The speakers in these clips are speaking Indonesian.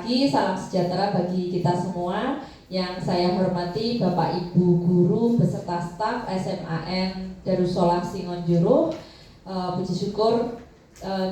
pagi, salam sejahtera bagi kita semua. Yang saya hormati Bapak Ibu Guru beserta staf SMAN Darussolah Singonjuru. Puji syukur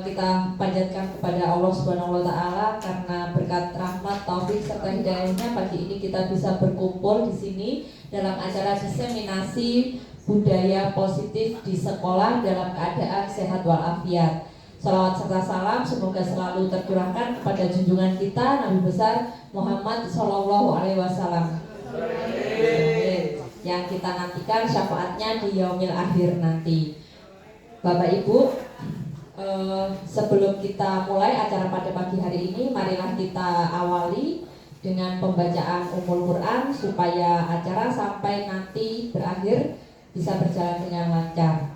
kita panjatkan kepada Allah Subhanahu wa Ta'ala karena berkat rahmat, taufik serta hidayahnya pagi ini kita bisa berkumpul di sini dalam acara diseminasi budaya positif di sekolah dalam keadaan sehat walafiat. Salawat serta salam semoga selalu tercurahkan kepada junjungan kita Nabi besar Muhammad Sallallahu Alaihi Wasallam yang kita nantikan syafaatnya di yaumil akhir nanti. Bapak Ibu, sebelum kita mulai acara pada pagi hari ini, marilah kita awali dengan pembacaan Ummul Quran supaya acara sampai nanti berakhir bisa berjalan dengan lancar.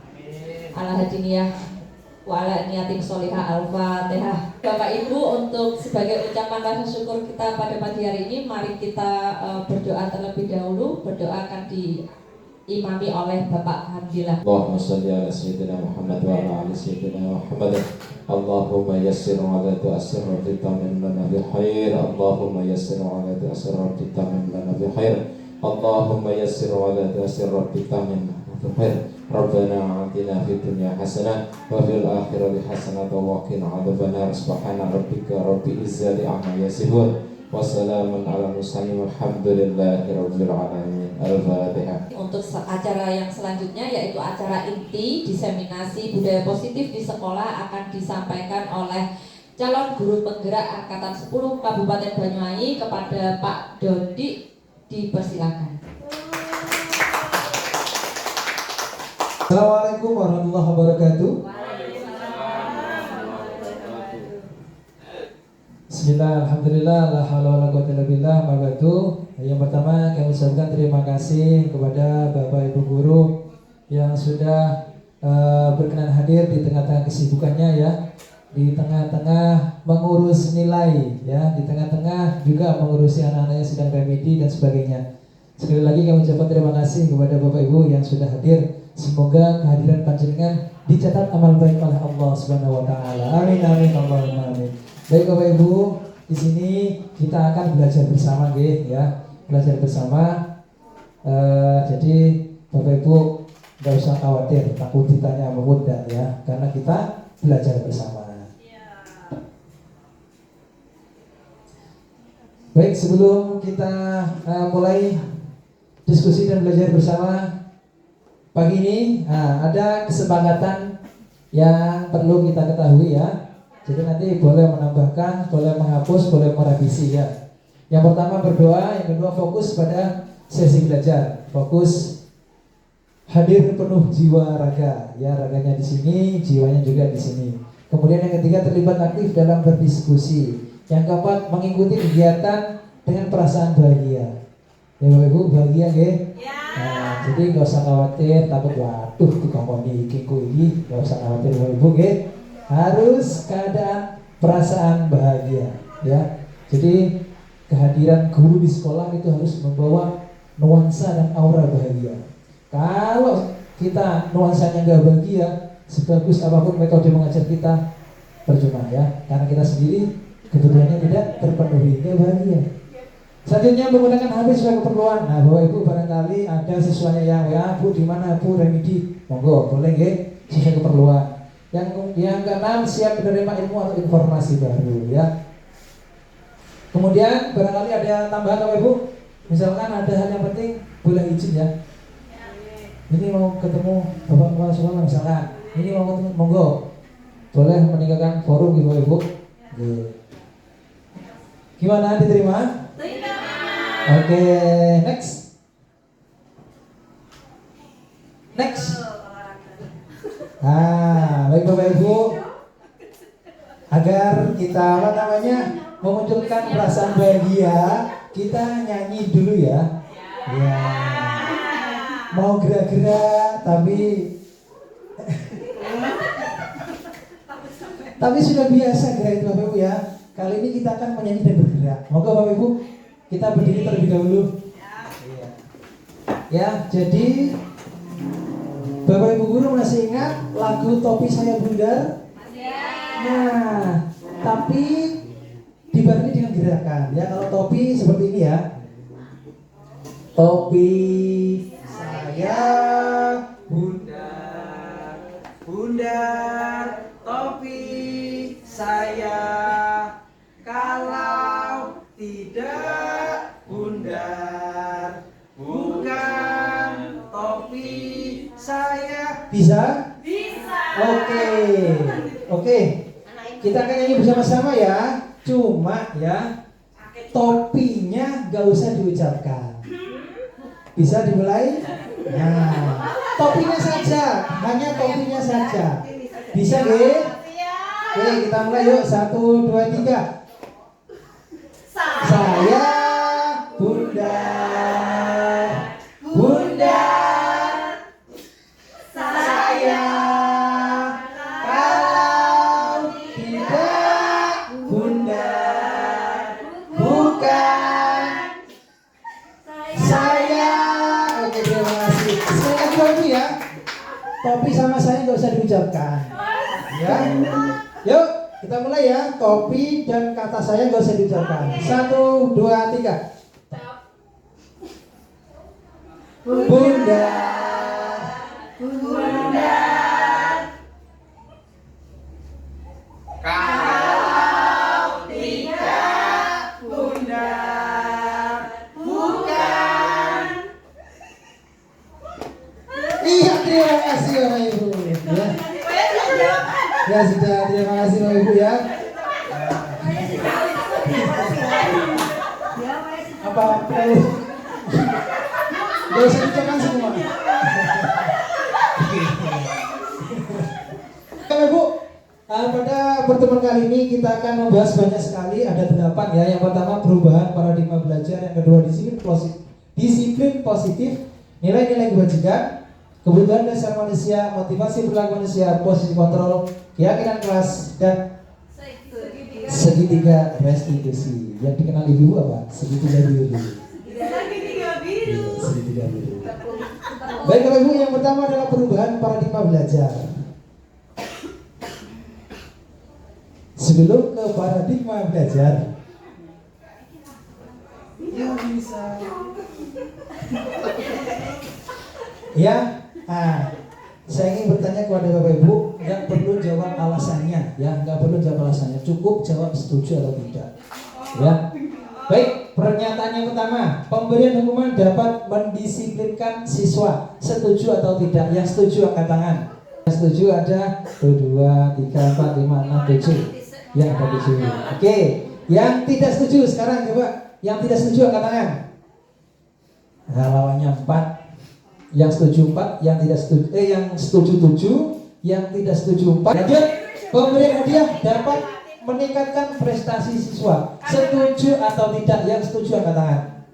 Ala hadiniyah wa ala niyatin sholihah. Al-Fatihah. Bapak Ibu, untuk sebagai ucapan rasa syukur kita pada pagi hari ini, mari kita berdoa terlebih dahulu. Berdoa akan diimami oleh Bapak Hamdillah. Allahumma sholli ala sayyidina Muhammad wa ala ali sayyidina Muhammad. Allahumma yassir wa la tu'assir wa tamim lana bi khair. Allahumma yassir wa la tu'assir wa tamim lana bi khair. Allahumma yassir wa la tu'assir wa tamim lana bi khair. Rabbana atina fid dunya hasanah wa fil akhirati hasanah wa qina adzabannar. Subhana rabbika rabbil izzati amma yasifun wa salamun ala mursalin walhamdulillahi rabbil alamin. Al-Fatihah. Untuk acara yang selanjutnya yaitu acara inti diseminasi budaya positif di sekolah akan disampaikan oleh calon guru penggerak angkatan 10 Kabupaten Banyuwangi kepada Pak Dodi. Dipersilakan. Assalamualaikum warahmatullahi wabarakatuh. Bismillah, alhamdulillah, la haula wala quwwata illa billah, ma ba'du. Yang pertama kami ucapkan terima kasih kepada Bapak Ibu guru yang sudah berkenan hadir di tengah-tengah kesibukannya ya, di tengah-tengah mengurus nilai ya, di tengah-tengah juga mengurusi anak-anak yang sedang remedi dan sebagainya. Sekali lagi kami ucapkan terima kasih kepada Bapak Ibu yang sudah hadir. Semoga kehadiran panjenengan dicatat amal baik oleh Allah Subhanahu wa Ta'ala. Amin amin Allahumma amin. Baik Bapak Ibu, di sini kita akan belajar bersama ya, belajar bersama. Jadi Bapak Ibu nggak usah khawatir takut ditanya apa enggak ya, karena kita belajar bersama. Baik, sebelum kita mulai diskusi dan belajar bersama pagi ini, ada kesepakatan yang perlu kita ketahui ya. Jadi nanti boleh menambahkan, boleh menghapus, boleh merevisi ya. Yang pertama berdoa, yang kedua fokus pada sesi belajar, fokus hadir penuh jiwa raga, ya raganya di sini, jiwanya juga di sini. Kemudian yang ketiga terlibat aktif dalam berdiskusi. Yang keempat mengikuti kegiatan dengan perasaan bahagia. Ya Bapak Ibu bahagia ya? Nah, jadi nggak usah khawatir, takut waduh dikongkoni kiku ini, nggak usah khawatir Bapak Ibu ya. Harus keadaan perasaan bahagia ya. Jadi kehadiran guru di sekolah itu harus membawa nuansa dan aura bahagia. Kalau kita nuansanya nggak bahagia, sebagus apapun metode mengajar kita percuma ya, karena kita sendiri kebutuhannya tidak terpenuhi, nggak bahagia. Selanjutnya menggunakan HP sesuai keperluan. Nah Bapak Ibu barangkali ada siswanya yang Bu di mana Bu remedi, monggo boleh nggih sesuai keperluan. Yang keenam siap menerima ilmu atau informasi baru ya. Kemudian barangkali ada tambahan Bapak Ibu, misalkan ada hal yang penting boleh izin ya. Ini mau ketemu Bapak Kepala Sekolah misalkan, ini mau ketemu monggo boleh meninggalkan forum Bapak Ibu. Gimana, diterima? Oke, next. Baik Bapak Ibu, agar kita memunculkan perasaan bahagia, kita nyanyi dulu ya. Ya. Mau gerak-gerak tapi sudah biasa gerak itu Bapak Ibu ya. Kali ini kita akan menyanyi dan bergerak. Moga Bapak Ibu kita berdiri terlebih dahulu. Ya, jadi Bapak Ibu guru masih ingat lagu Topi Saya Bundar? Nah, tapi dibarengi dengan dengan gerakan. Ya, kalau topi seperti ini ya. Topi saya bundar, bundar, topi saya. Kalau tidak bundar, bukan topi saya. Bisa? Bisa. Oke. Kita akan nyanyi bersama-sama ya. Cuma ya, topinya gak usah diucapkan. Bisa dimulai? Nah, topinya saja, hanya topinya saja. Bisa nggih? Oke, kita mulai yuk. 1, 2, 3. Saya bundar, bundar, saya. Kalau tidak bundar, bukan saya. Oke, terima kasih. Sekali lagi ya. Topi sama saya nggak usah diucapkan. Ya. Yuk, kita mulai ya. Topi dan kata saya nggak usah diucapkan. 1, 2, 3. Bundar, bundar. Kalau tidak bundar, bukan. Iya, terima kasih Bapak Ibu. Ya sudah, terima kasih Bapak Ibu ya. Apa perlu? Gak usah diucapkan semua. Bapak Ibu, pada pertemuan kali ini kita akan membahas banyak sekali, ada 8 ya. Yang pertama perubahan paradigma belajar, yang kedua disiplin positif, nilai-nilai kebajikan, kebutuhan dasar manusia, motivasi perilaku manusia, posisi kontrol, keyakinan kelas, dan segitiga restitusi. Yang dikenal ibu apa? Segitiga biru. Segitiga biru. Baik Bapak Ibu, yang pertama adalah perubahan paradigma belajar. Sebelum ke paradigma belajar, ya bisa. Ya, saya ingin bertanya kepada Bapak Ibu, nggak perlu jawab alasannya, ya, nggak perlu jawab alasannya, cukup jawab setuju atau tidak. Ya, baik. Pernyataan yang pertama, pemberian hukuman dapat mendisiplinkan siswa. Setuju atau tidak? Yang setuju angkat tangan. Yang setuju ada 1, 2, 3, 4, 5, 6, 7. Ya, ada 7. Oke. Yang tidak setuju sekarang coba. Yang tidak setuju angkat tangan. Nah, lawannya 4. Yang setuju 4, yang tidak setuju yang setuju 7, yang tidak setuju 4. Lanjut. Pemberian hadiah dapat meningkatkan prestasi siswa. Setuju atau tidak? Yang setuju angkat tangan.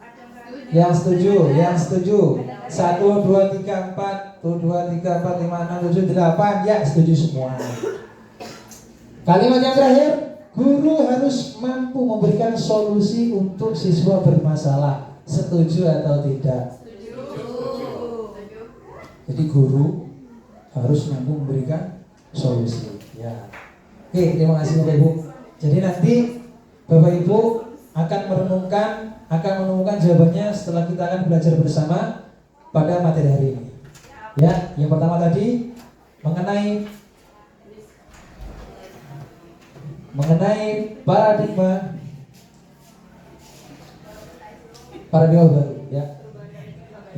Yang setuju, yang setuju. 1, 2, 3, 4. 1, 2, 3, 4, 5, 6, 7, 8. Ya, setuju semua. Kalimat yang terakhir, guru harus mampu memberikan solusi untuk siswa bermasalah. Setuju atau tidak? Jadi guru harus mampu memberikan solusi. Ya. Oke, terima kasih Bapak Ibu. Jadi nanti Bapak Ibu akan menemukan jawabannya setelah kita akan belajar bersama pada materi hari ini. Ya, yang pertama tadi mengenai paradigma baru, ya.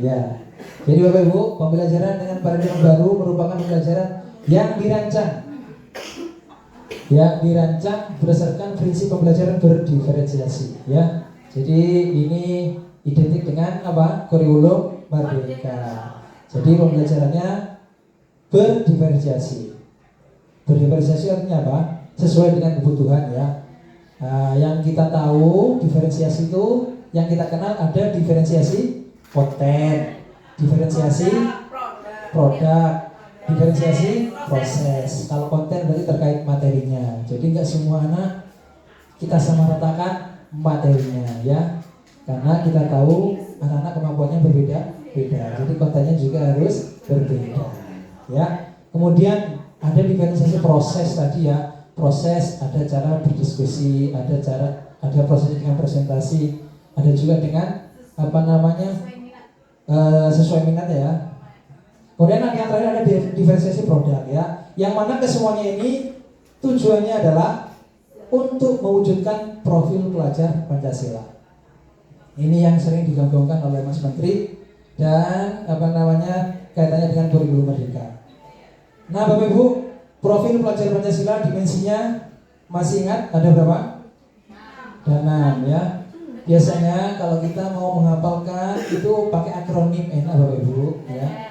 Ya. Jadi Bapak Ibu, pembelajaran dengan paradigma baru merupakan pembelajaran yang dirancang berdasarkan prinsip pembelajaran berdiferensiasi, ya. Jadi ini identik dengan apa? Kurikulum Merdeka. Jadi pembelajarannya berdiferensiasi. Berdiferensiasi artinya apa? Sesuai dengan kebutuhan, ya. Yang kita tahu diferensiasi itu, yang kita kenal ada diferensiasi konten, diferensiasi produk, diferensiasi proses. Kalau konten berarti terkait materinya. Jadi nggak semua anak kita samaratakan materinya, ya. Karena kita tahu anak-anak kemampuannya berbeda-beda. Jadi kontennya juga harus berbeda, ya. Kemudian ada diferensiasi proses tadi, ya. proses, ada cara berdiskusi, ada proses dengan presentasi, ada juga dengan sesuai minat ya. Kemudian yang terakhir ada diferensiasi produk ya, yang mana kesemuanya ini tujuannya adalah untuk mewujudkan profil pelajar Pancasila. Ini yang sering digaungkan oleh Mas Menteri dan kaitannya dengan kurikulum Merdeka. Nah, Bapak Ibu, profil pelajar Pancasila dimensinya masih ingat ada berapa? Ada 6 ya. Biasanya kalau kita mau menghafalkan itu pakai akronim, enak Bapak Ibu ya.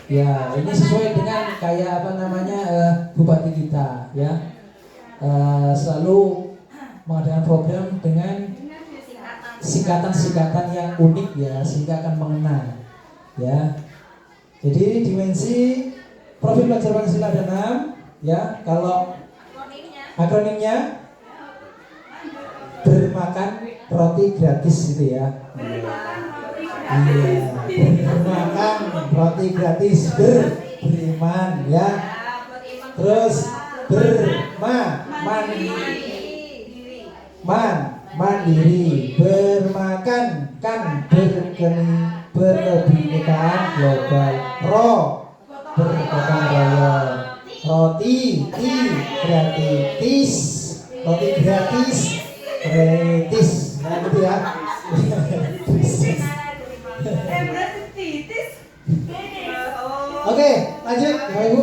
Ya, ini sesuai dengan kayak bupati kita ya. Selalu mengadakan program dengan singkatan-singkatan yang unik ya, sehingga akan mengena ya. Jadi dimensi profil pelajar Pancasila ada 6 ya. Kalau akronimnya bermakan roti gratis gitu ya. Iya, bermakan roti gratis, beriman ya. Terus mandiri, bermakan berkebinekaan global, bergotong royong, roti gratis, nah gitu ya. Oke, lanjut Bapak Ibu.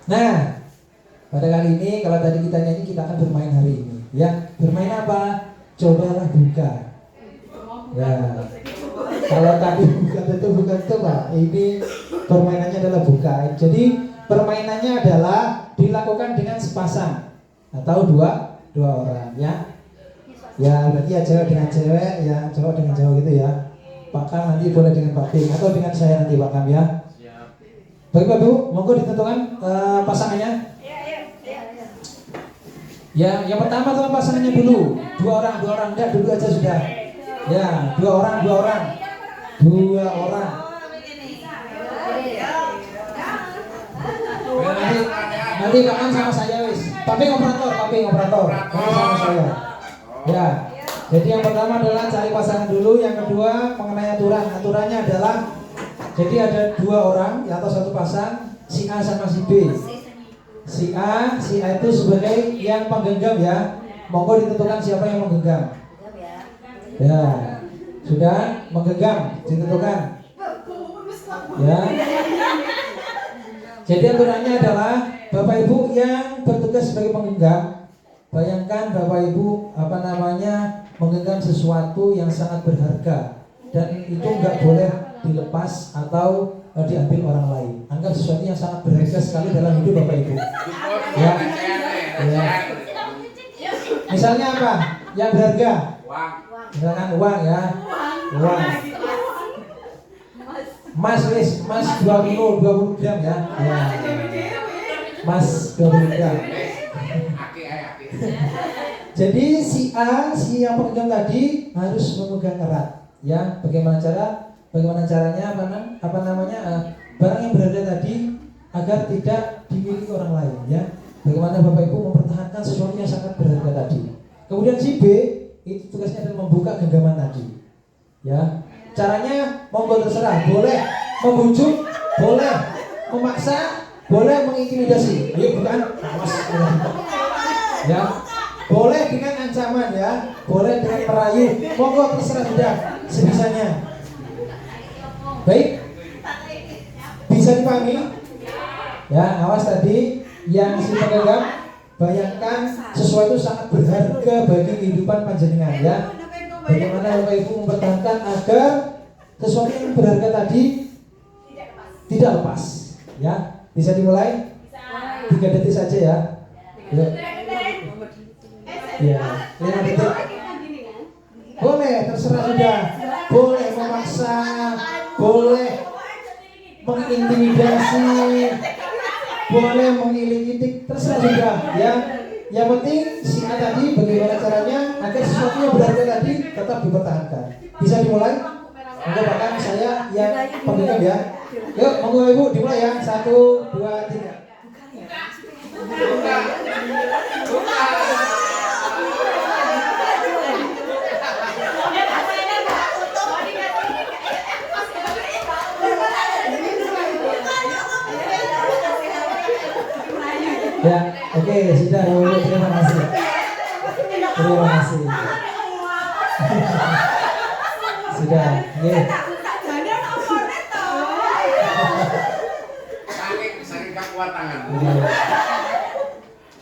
Nah, pada kali ini kalau tadi kita nyanyi, kita akan bermain hari ini ya. Bermain apa? Cobalah buka. Ya. Kalau tadi bukan coba, ini permainannya adalah buka. Jadi permainannya adalah dilakukan dengan sepasang atau dua orang ya. Ya, berarti ya cewek dengan cewek, ya cowok dengan cowok gitu ya. Pak Kam nanti boleh dengan Pak Ping atau dengan saya nanti Pak Kam ya. Baik Bapak Ibu, monggo ditentukan pasangannya. Ya, yang pertama teman pasangannya dulu. Dua orang, enggak dulu aja sudah. Ya, dua orang. Nanti Pak Kam sama saya wis. Tapi operator. Nanti sama saya. Ya. Jadi yang pertama adalah cari pasangan dulu, yang kedua mengenai aturan. Aturannya adalah jadi ada dua orang ya, atau satu pasang, si A sama si B. Si A itu sebagai yang penggenggam ya. Monggo ditentukan siapa yang menggenggam. Ya, sudah menggenggam, ditentukan. Ya. Jadi aturannya adalah Bapak Ibu yang bertugas sebagai penggenggam. Bayangkan Bapak Ibu menggenggam sesuatu yang sangat berharga dan itu nggak boleh dilepas atau diambil orang lain. Anggap sesuatu yang sangat berharga sekali dalam hidup Bapak Ibu. Ya. Misalnya apa? Yang berharga? Misalkan uang ya. Uang. Mas 20 gram ya. Ya. Mas 20 gram. Jadi si A, si yang pemegang tadi harus memegang erat, ya. Bagaimana caranya? Barang yang berharga tadi agar tidak dimiliki orang lain, ya. Bagaimana Bapak Ibu mempertahankan sesuatu yang sangat berharga tadi. Kemudian si B itu tugasnya adalah membuka genggaman tadi, ya. Caranya monggo terserah, boleh membujuk, boleh memaksa, boleh mengintimidasi. Ayo bukan, awas, ya. Boleh dengan ancaman ya, boleh dengan merayu, monggo terserah sudah sebisanya. Baik, bisa dipahami? Ya, awas tadi yang si pemegang, bayangkan sesuatu sangat berharga bagi kehidupan panjenengan ya. Bagaimana Bapak Ibu mempertahankan agar sesuatu yang berharga tadi tidak lepas ya. Bisa dimulai? 3 detik saja ya. Yuk. Ya, 5 detik. Boleh, terserah sudah. Boleh memaksa, boleh mengintimidasi, boleh mengiling-iling, terserah sudah ya. Yang penting si A tadi bagaimana caranya agar sesuatu yang berharga tadi tetap dipertahankan. Bisa dimulai? Monggo bahkan saya yang pemegang ya. Yuk, monggo Ibu dimulai ya. 1, 2, 3. Ya, oke, sudah Bapak-Ibu, terima kasih. Terima kasih. Sudah, oke. Saking kuat tangan.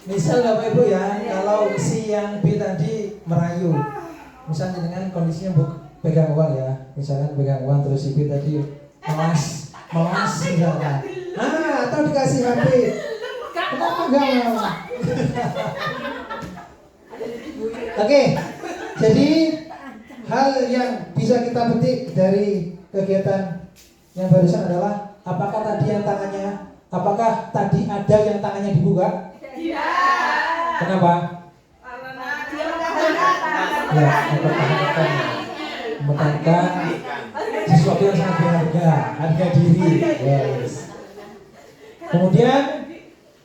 Misal Bapak Ibu ya, kalau si yang B tadi merayu, misalnya dengan kondisinya pegang uang ya, misalkan pegang uang terus si B tadi melas misalkan, atau dikasih HP, kenapa enggak mau? Oke, jadi hal yang bisa kita petik dari kegiatan yang barusan adalah apakah tadi ada yang tangannya dibuka? Tidak. Kenapa? Karena dia mempertahankan. Mempertahankan sesuatu yang sangat berharga, harga diri. Yes. Kemudian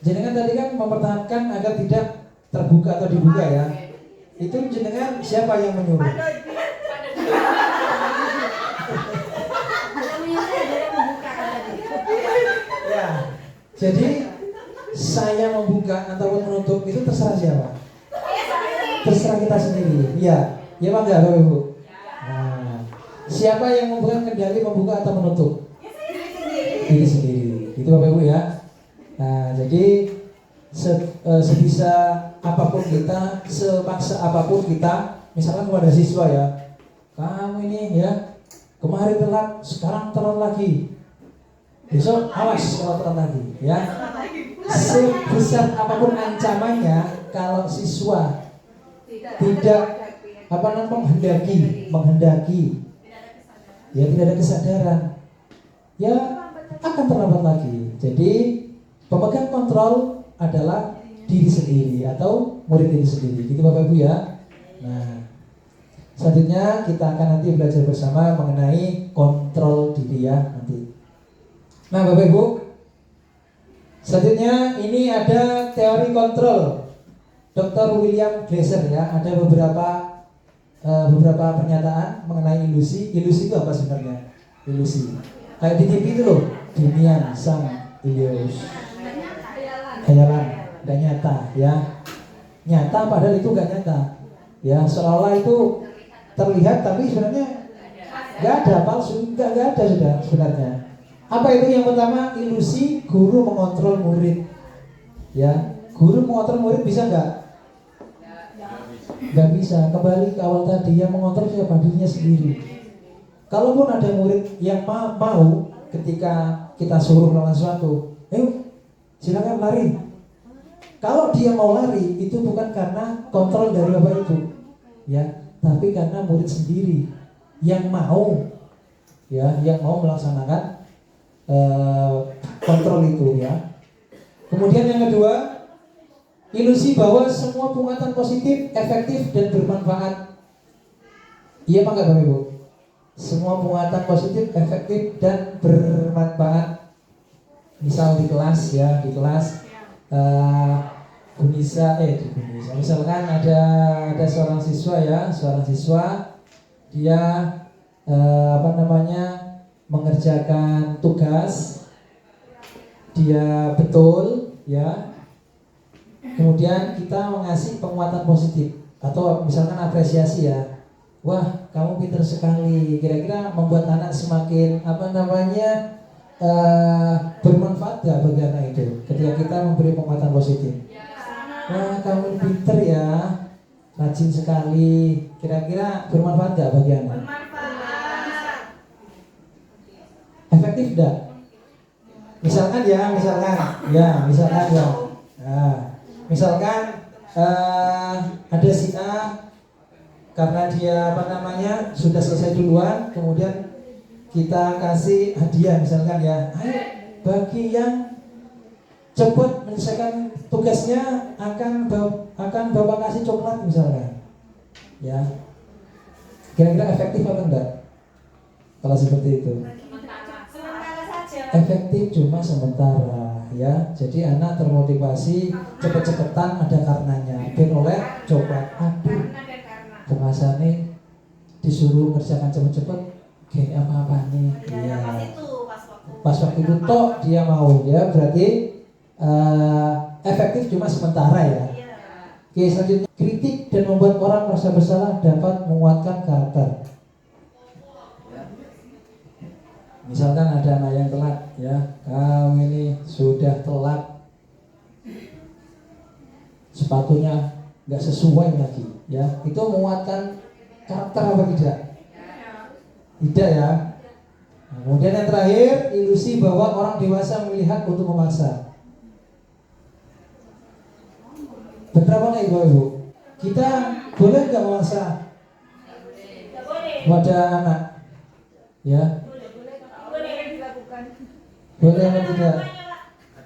jenengan tadi kan mempertahankan agar tidak terbuka atau dibuka ya. Itu jenengan siapa yang menyuruh? Ya. Jadi saya membuka atau menutup itu terserah siapa? Terserah kita sendiri. Iya. Ya Pak enggak Bapak Ibu? Nah, siapa yang membuka kendali membuka atau menutup? Diri sendiri. Itu Bapak Ibu ya. Nah, jadi sebisa apapun kita, sepaksa apapun kita, misalkan kepada siswa ya, kamu ini ya kemarin telat, sekarang telat lagi, besok awas kalau telat lagi, ya. Sebesar apapun ancamannya, kalau siswa tidak menghendaki, ya tidak ada kesadaran, ya akan terlambat lagi. Jadi pemegang kontrol adalah diri sendiri atau murid diri sendiri, gitu Bapak Ibu ya. Nah, selanjutnya kita akan nanti belajar bersama mengenai kontrol diri ya nanti. Nah Bapak Ibu, selanjutnya ini ada teori kontrol Dr. William Glasser ya. Ada beberapa pernyataan mengenai ilusi. Ilusi itu apa sebenarnya? Ilusi kayak di TV itu loh, dunia sang ilus, khayalan, gak nyata ya. Nyata padahal itu gak nyata ya, seolah-olah itu terlihat tapi sebenarnya gak ada, palsu, gak ada sudah sebenarnya. Apa itu? Yang pertama, ilusi guru mengontrol murid ya. Guru mengontrol murid bisa gak? Gak bisa. Kembali ke awal tadi, yang mengontrol siapa? Dirinya sendiri. Kalaupun ada murid yang mau ketika kita suruh melakukan sesuatu, silakan lari. Kalau dia mau lari, itu bukan karena kontrol dari Bapak Ibu ya, tapi karena murid sendiri yang mau ya, yang mau melaksanakan kontrol itu ya. Kemudian yang kedua, ilusi bahwa semua penguatan positif, efektif dan bermanfaat. Iya apa enggak Bapak Ibu? Semua penguatan positif, efektif dan bermanfaat. Misal di kelas ya, di kelas Bunisa, misalkan ada seorang siswa ya, dia mengerjakan tugas, dia betul ya, kemudian kita mengasih penguatan positif atau misalkan apresiasi ya, wah kamu pintar sekali, kira-kira membuat anak semakin bermanfaat gak bagi anak itu ketika kita memberi penguatan positif. Wah kamu pintar ya, rajin sekali, kira-kira bermanfaat gak bagi anak? Efektif gak? Misalkan ya. Nah, misalkan ada si A, karena dia sudah selesai duluan, kemudian kita kasih hadiah misalkan ya, ayo bagi yang cepat menyelesaikan tugasnya akan Bapak kasih coklat misalkan ya. Kira-kira efektif apa enggak kalau seperti itu? Efektif cuma sementara ya. Jadi anak termotivasi cepet-cepetan ada karenanya, ben oleh coklat. Aduh, pengasane disuruh kerjakan cepet-cepet, gini apa-apa nih ya. Pas waktu itu toh dia mau ya, berarti efektif cuma sementara ya. Oke, selanjutnya kritik dan membuat orang merasa bersalah dapat menguatkan karakter. Misalkan ada anak yang telat, ya, kamu ini sudah telat, sepatunya nggak sesuai lagi, ya, itu menguatkan karakter apa tidak? Tidak ya. Nah, kemudian yang terakhir, ilusi bahwa orang dewasa melihat untuk memaksa. Benar apa nggak ibu-ibu? Kita boleh nggak memaksa pada anak? Ya. Boleh atau tidak?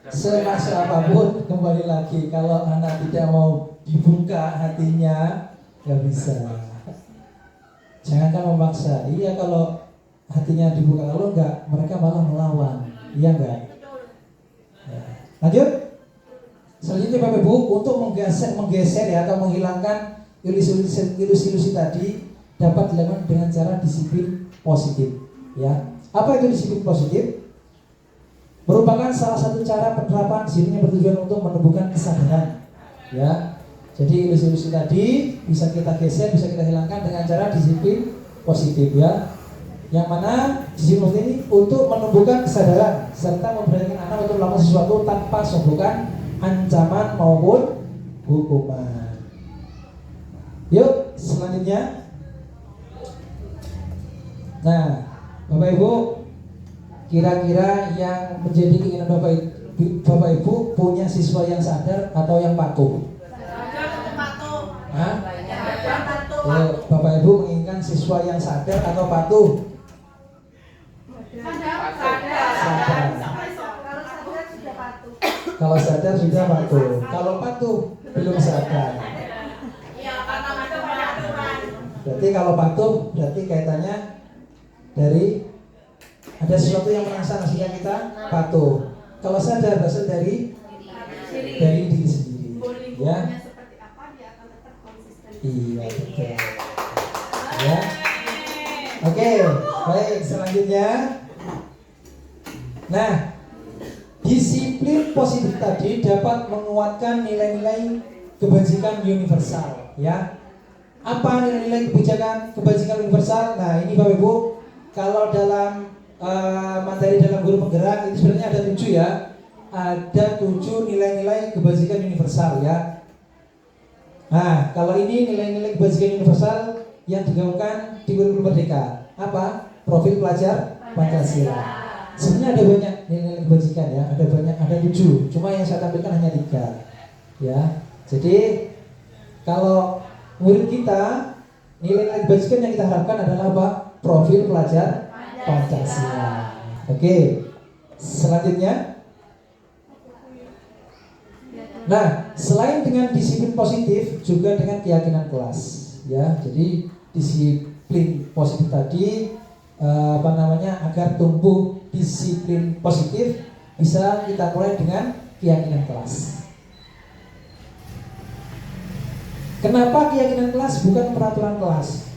Semaksa apapun, kembali lagi, kalau anak tidak mau dibuka hatinya, nggak bisa. Jangankan memaksa. Iya, kalau hatinya dibuka, kalau enggak, mereka malah melawan. Iya enggak? Ya. Lanjut. Selanjutnya Bapak Ibu, untuk menggeser ya, atau menghilangkan ilusi tadi dapat dilakukan dengan cara disiplin positif. Ya. Apa itu disiplin positif? Merupakan salah satu cara penerapan disiplin yang bertujuan untuk menumbuhkan kesadaran. Ya. Jadi ilusi-ilusi tadi bisa kita geser, bisa kita hilangkan dengan cara disiplin positif ya. Yang mana disiplin positif ini untuk menumbuhkan kesadaran serta memberanikan anak untuk melakukan sesuatu tanpa sungguhan, ancaman maupun hukuman. Yuk, selanjutnya. Nah, Bapak Ibu, kira-kira yang menjadi keinginan Bapak Ibu punya siswa yang sadar atau yang patuh? Hah? Bapak Ibu menginginkan siswa yang sadar atau patuh? Sadar. Kalau sadar sudah patuh. Kalau patuh belum sadar. Berarti kalau patuh berarti kaitannya dari ada sesuatu yang merangsang sehingga kita patuh. Kalau sadar berasal dari diri sendiri. Ya. Iya betul. Ya. Oke, baik, selanjutnya. Nah, disiplin positif tadi dapat menguatkan nilai-nilai kebajikan universal, ya. Apa nilai-nilai kebajikan universal? Nah, ini Bapak Ibu, kalau dalam materi dalam guru penggerak itu sebenarnya ada 7 ya. Ada 7 nilai-nilai kebajikan universal ya. Nah, kalau ini nilai-nilai kebajikan universal yang digaungkan di kurikulum Merdeka. Apa? Profil pelajar Pancasila. Sebenarnya ada banyak nilai-nilai kebajikan ya, ada 7. Cuma yang saya tampilkan hanya 3. Ya. Jadi kalau murid kita, nilai-nilai kebajikan yang kita harapkan adalah apa? Profil pelajar Pancasila. Oke. Selanjutnya. Nah, selain dengan disiplin positif, juga dengan keyakinan kelas, ya. Jadi disiplin positif tadi, agar tumbuh disiplin positif bisa kita mulai dengan keyakinan kelas. Kenapa keyakinan kelas bukan peraturan kelas?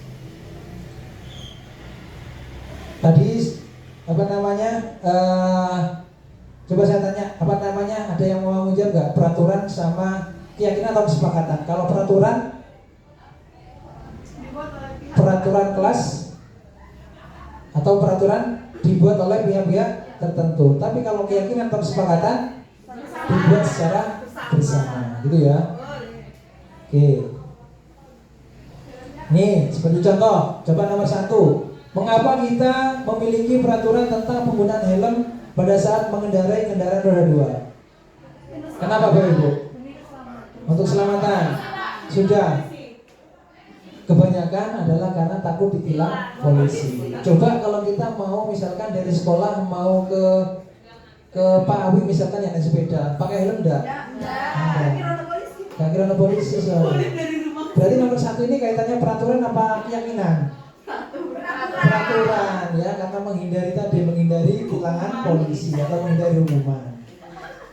Tadi coba saya tanya, ada yang mau menjawab nggak? Peraturan sama keyakinan atau kesepakatan? Kalau peraturan kelas atau peraturan dibuat oleh pihak-pihak tertentu. Tapi kalau keyakinan atau kesepakatan dibuat secara bersama, gitu ya. Oke. Nih, seperti contoh, coba nomor 1. Mengapa kita memiliki peraturan tentang penggunaan helm pada saat mengendarai kendaraan roda 2? Kenapa Bapak Ibu? Untuk keselamatan. Sudah. Kebanyakan adalah karena takut ditilang polisi. Coba kalau kita mau misalkan dari sekolah mau ke Pak Awi misalkan yang naik sepeda, pakai helm enggak? Enggak. Kira polisi soalnya. Berarti nomor 1 ini kaitannya peraturan apa keyakinan? Peraturan ya, karena menghindari tilangan polisi atau menghindari hukuman.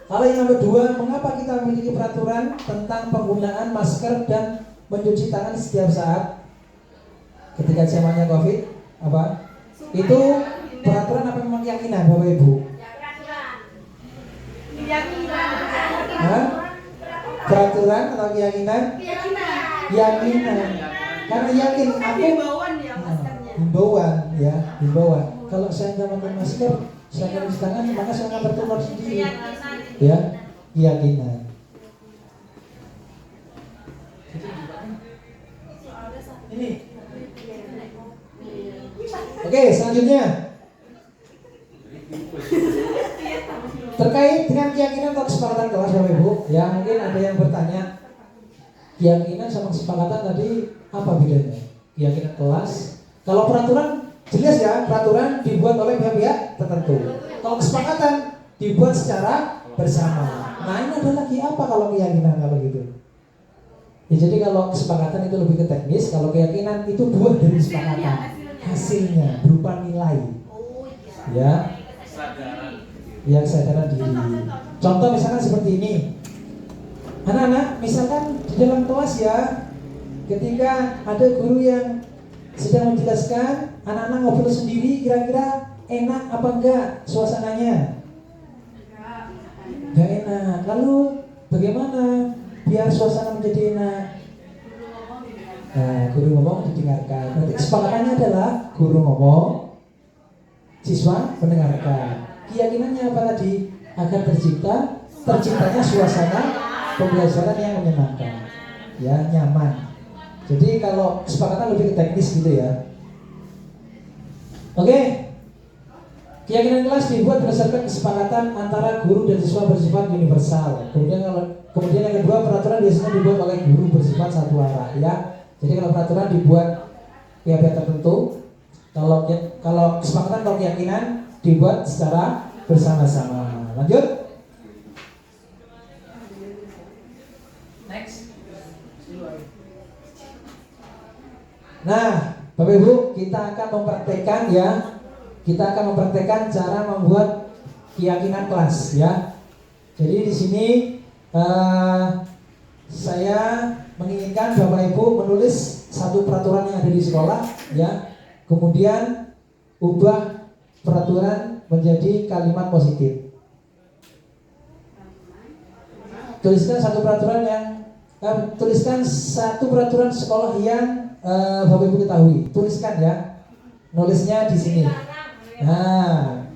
Kalau yang nomor 2, mengapa kita memiliki peraturan tentang penggunaan masker dan mencuci tangan setiap saat ketika zamannya COVID? Apa? Itu peraturan apa memang keyakinan Bapak Ibu? Hah? Peraturan atau keyakinan? Keyakinan. Karena yakin aku Himbauan ya maskernya. himbauan ya, himbauan. Kalau saya nggak pakai masker, saya nggak cuci tangan, maka saya akan tertular sendiri. Keyakinan. Ya, keyakinan. Ini. Oke, selanjutnya terkait dengan keyakinan atau kesepakatan kelas Bapak Ibu, ya mungkin ada yang bertanya keyakinan sama kesepakatan tadi apa bedanya? Keyakinan kelas, kalau peraturan jelas ya, peraturan dibuat oleh pihak-pihak tertentu. Kalau kesepakatan dibuat secara bersama. Nah ini ada lagi apa kalau keyakinan kalau gitu? Ya jadi kalau kesepakatan itu lebih ke teknis, kalau keyakinan itu buah dari kesepakatan, hasilnya berupa nilai, ya, yang kesadaran diri. Contoh misalkan seperti ini, anak-anak, misalkan di dalam kelas ya, ketika ada guru yang sedang menjelaskan, anak-anak ngobrol sendiri, kira-kira enak apa enggak suasananya? Enggak enak. Lalu bagaimana biar suasana menjadi enak? Nah, guru ngomong didengarkan. Berarti kesepakatannya adalah guru ngomong, siswa mendengarkan. Keyakinannya apa tadi? Agar terciptanya suasana pembelajaran yang menyenangkan, ya, nyaman. Jadi kalau kesepakatan lebih ke teknis gitu ya. Oke. Keyakinan kelas dibuat berdasarkan kesepakatan antara guru dan siswa bersifat universal. Kemudian yang kedua, peraturan biasanya dibuat oleh guru bersifat satu arah, ya. Jadi kalau peraturan dibuat pihak-pihak tertentu, kalau kesepakatan atau keyakinan dibuat secara bersama-sama. Lanjut. Next. Nah, Bapak Ibu, kita akan mempraktekkan ya. Kita akan mempraktekkan cara membuat keyakinan kelas ya. Jadi di sini saya menginginkan Bapak Ibu menulis satu peraturan yang ada di sekolah ya. Kemudian ubah peraturan menjadi kalimat positif. Tuliskan satu peraturan sekolah yang Bapak Ibu ketahui. Tuliskan ya. Nulisnya di sini. Nah,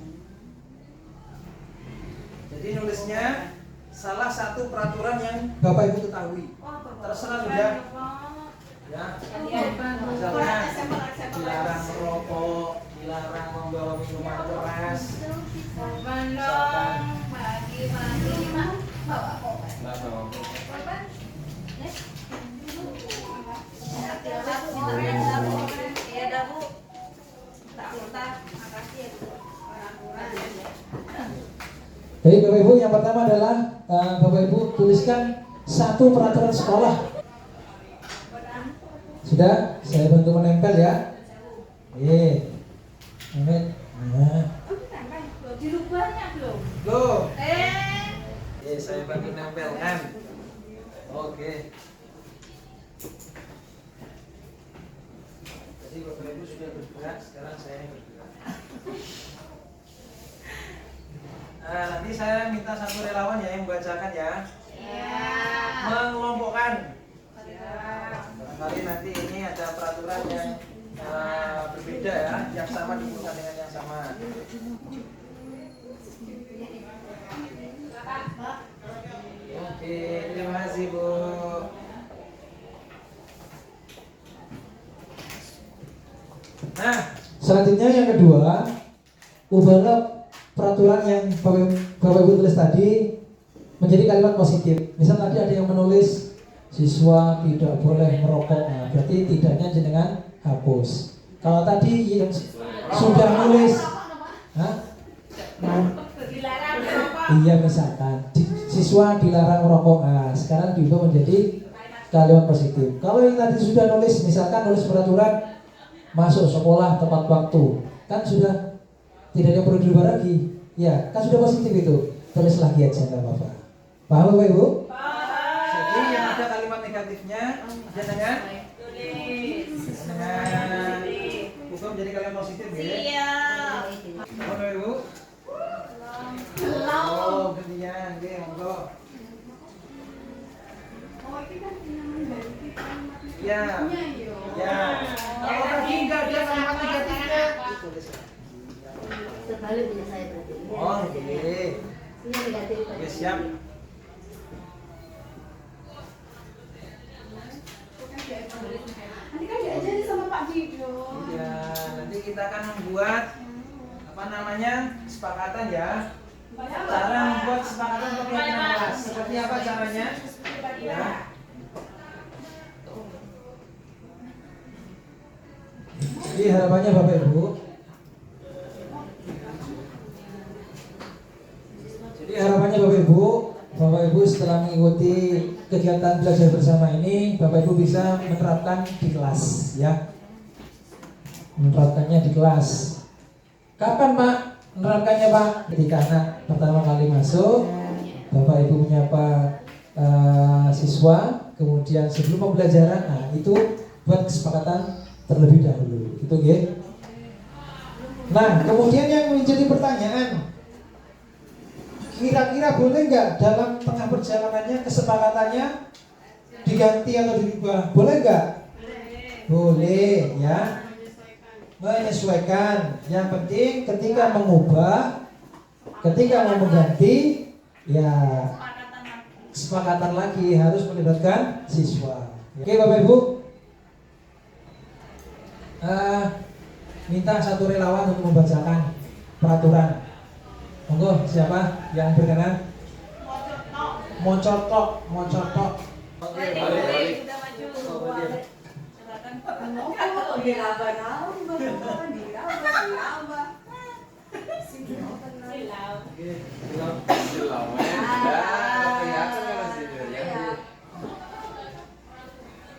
jadi nulisnya salah satu peraturan yang Bapak Ibu ketahui. Terserah sudah. Ya. Misalnya dilarang merokok, dilarang membawa minuman keras. Misalkan jadi Bapak Ibu yang pertama adalah Bapak Ibu tuliskan satu peraturan sekolah. Sudah, saya bantu menempel ya. Amin. Nah. Dirubahnya belum? Belum. Saya bantu nempelkan. Oke. Jadi Bapak Ibu sudah bergerak, sekarang saya yang bergerak. Nanti saya minta satu relawan ya yang membacakan ya. Mengelompokkan. Barangkali nanti ini ada peraturan yang berbeda ya, yang sama dihubungkan dengan yang sama. Oke, terima kasih Bu. Nah, selanjutnya yang kedua, ubahlah peraturan yang Bapak Ibu tulis tadi menjadi kalimat positif. Misal tadi ada yang menulis siswa tidak boleh merokok, nah berarti tidaknya jenengan hapus. Kalau tadi yang sudah nulis, iya misalkan siswa dilarang merokok, nah sekarang diubah menjadi kalimat positif. Kalau yang tadi sudah nulis, misalkan nulis peraturan masuk sekolah tepat waktu, kan sudah tidak ada yang perlu dirubah lagi, ya kan sudah positif itu. Tulis lagi aja nggak apa-apa. Paham Bapak Ibu? Jadi yang ada kalimat negatifnya dengan bukan menjadi kalimat positif ya. Paham Bapak Ibu? Oh, gantian, monggo. Ya. Ya. Kalau tadi enggak ada kalimat 3-3. Sebaliknya saya berarti. Oh, oke. Ini negatif. Oke, siap. Nanti kan diajari sama Pak Dido. Ya, nanti kita akan membuat apa namanya? Kesepakatan ya. Cara membuat kesepakatan untuk keyakinan kelas. Seperti apa caranya? Ya. Jadi harapannya Bapak Ibu. Jadi harapannya Bapak Ibu setelah mengikuti kegiatan belajar bersama ini, Bapak Ibu bisa menerapkan di kelas, ya. Menerapkannya di kelas. Kapan Pak menerapkannya Pak? Ketika anak pertama kali masuk, Bapak Ibu menyapa siswa, kemudian sebelum pembelajaran, nah itu buat kesepakatan terlebih dahulu, gitu ya. Nah, kemudian yang menjadi pertanyaan, kira-kira boleh nggak dalam tengah perjalanannya kesepakatannya diganti atau dirubah? Boleh nggak? Boleh, ya. Menyesuaikan. Yang penting ketika mengubah, ketika mau mengganti, ya kesepakatan lagi harus melibatkan siswa. Oke Bapak Ibu, minta satu relawan untuk membacakan peraturan. Monggo, siapa yang berkenan? Moncotok. Oke, balik.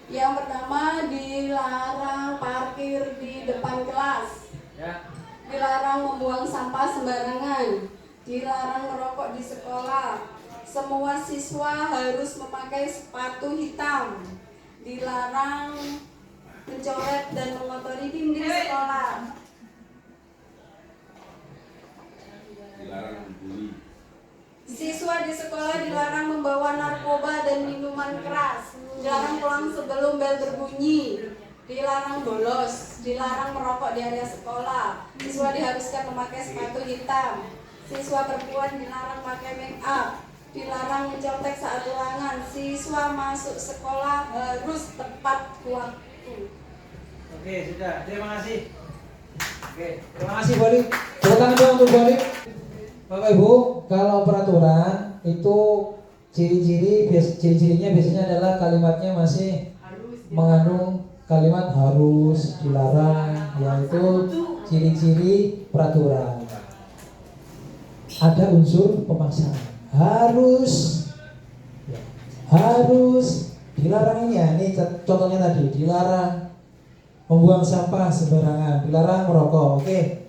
Yang pertama, dilarang parkir di depan kelas. Dilarang membuang sampah sembarangan. Dilarang merokok di sekolah. Semua siswa harus memakai sepatu hitam. Dilarang mencoret dan mengotori dinding sekolah. Dilarang membuli. Siswa di sekolah dilarang membawa narkoba dan minuman keras. Dilarang pulang sebelum bel berbunyi. Dilarang bolos. Dilarang merokok di area sekolah. Siswa diharuskan memakai sepatu hitam. Siswa perempuan dilarang pakai make up. Dilarang mencontek saat ulangan. Siswa masuk sekolah harus tepat waktu. Oke, sudah. Terima kasih. Oke, terima kasih Boli. Tepuk tangan dong untuk Boli. Bapak Ibu, kalau peraturan itu ciri-cirinya biasanya adalah kalimatnya masih mengandung kalimat harus, dilarang, yaitu ciri-ciri peraturan. Ada unsur pemaksaan. Harus, dilarang ya. Ini contohnya tadi, dilarang membuang sampah sembarangan, dilarang merokok. Oke.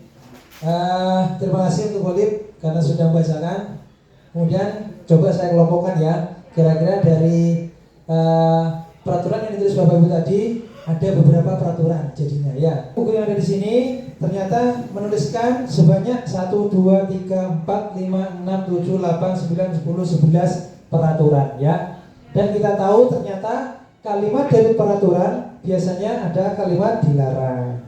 Terima kasih untuk Bolip karena sudah membacakan. Kemudian coba saya kelompokkan ya. Kira-kira dari peraturan yang ditulis Bapak Ibu tadi ada beberapa peraturan jadinya ya. Buku yang ada di sini ternyata menuliskan sebanyak 1, 2, 3, 4, 5, 6, 7, 8, 9, 10, 11 peraturan ya. Dan kita tahu ternyata kalimat dari peraturan biasanya ada kalimat dilarang,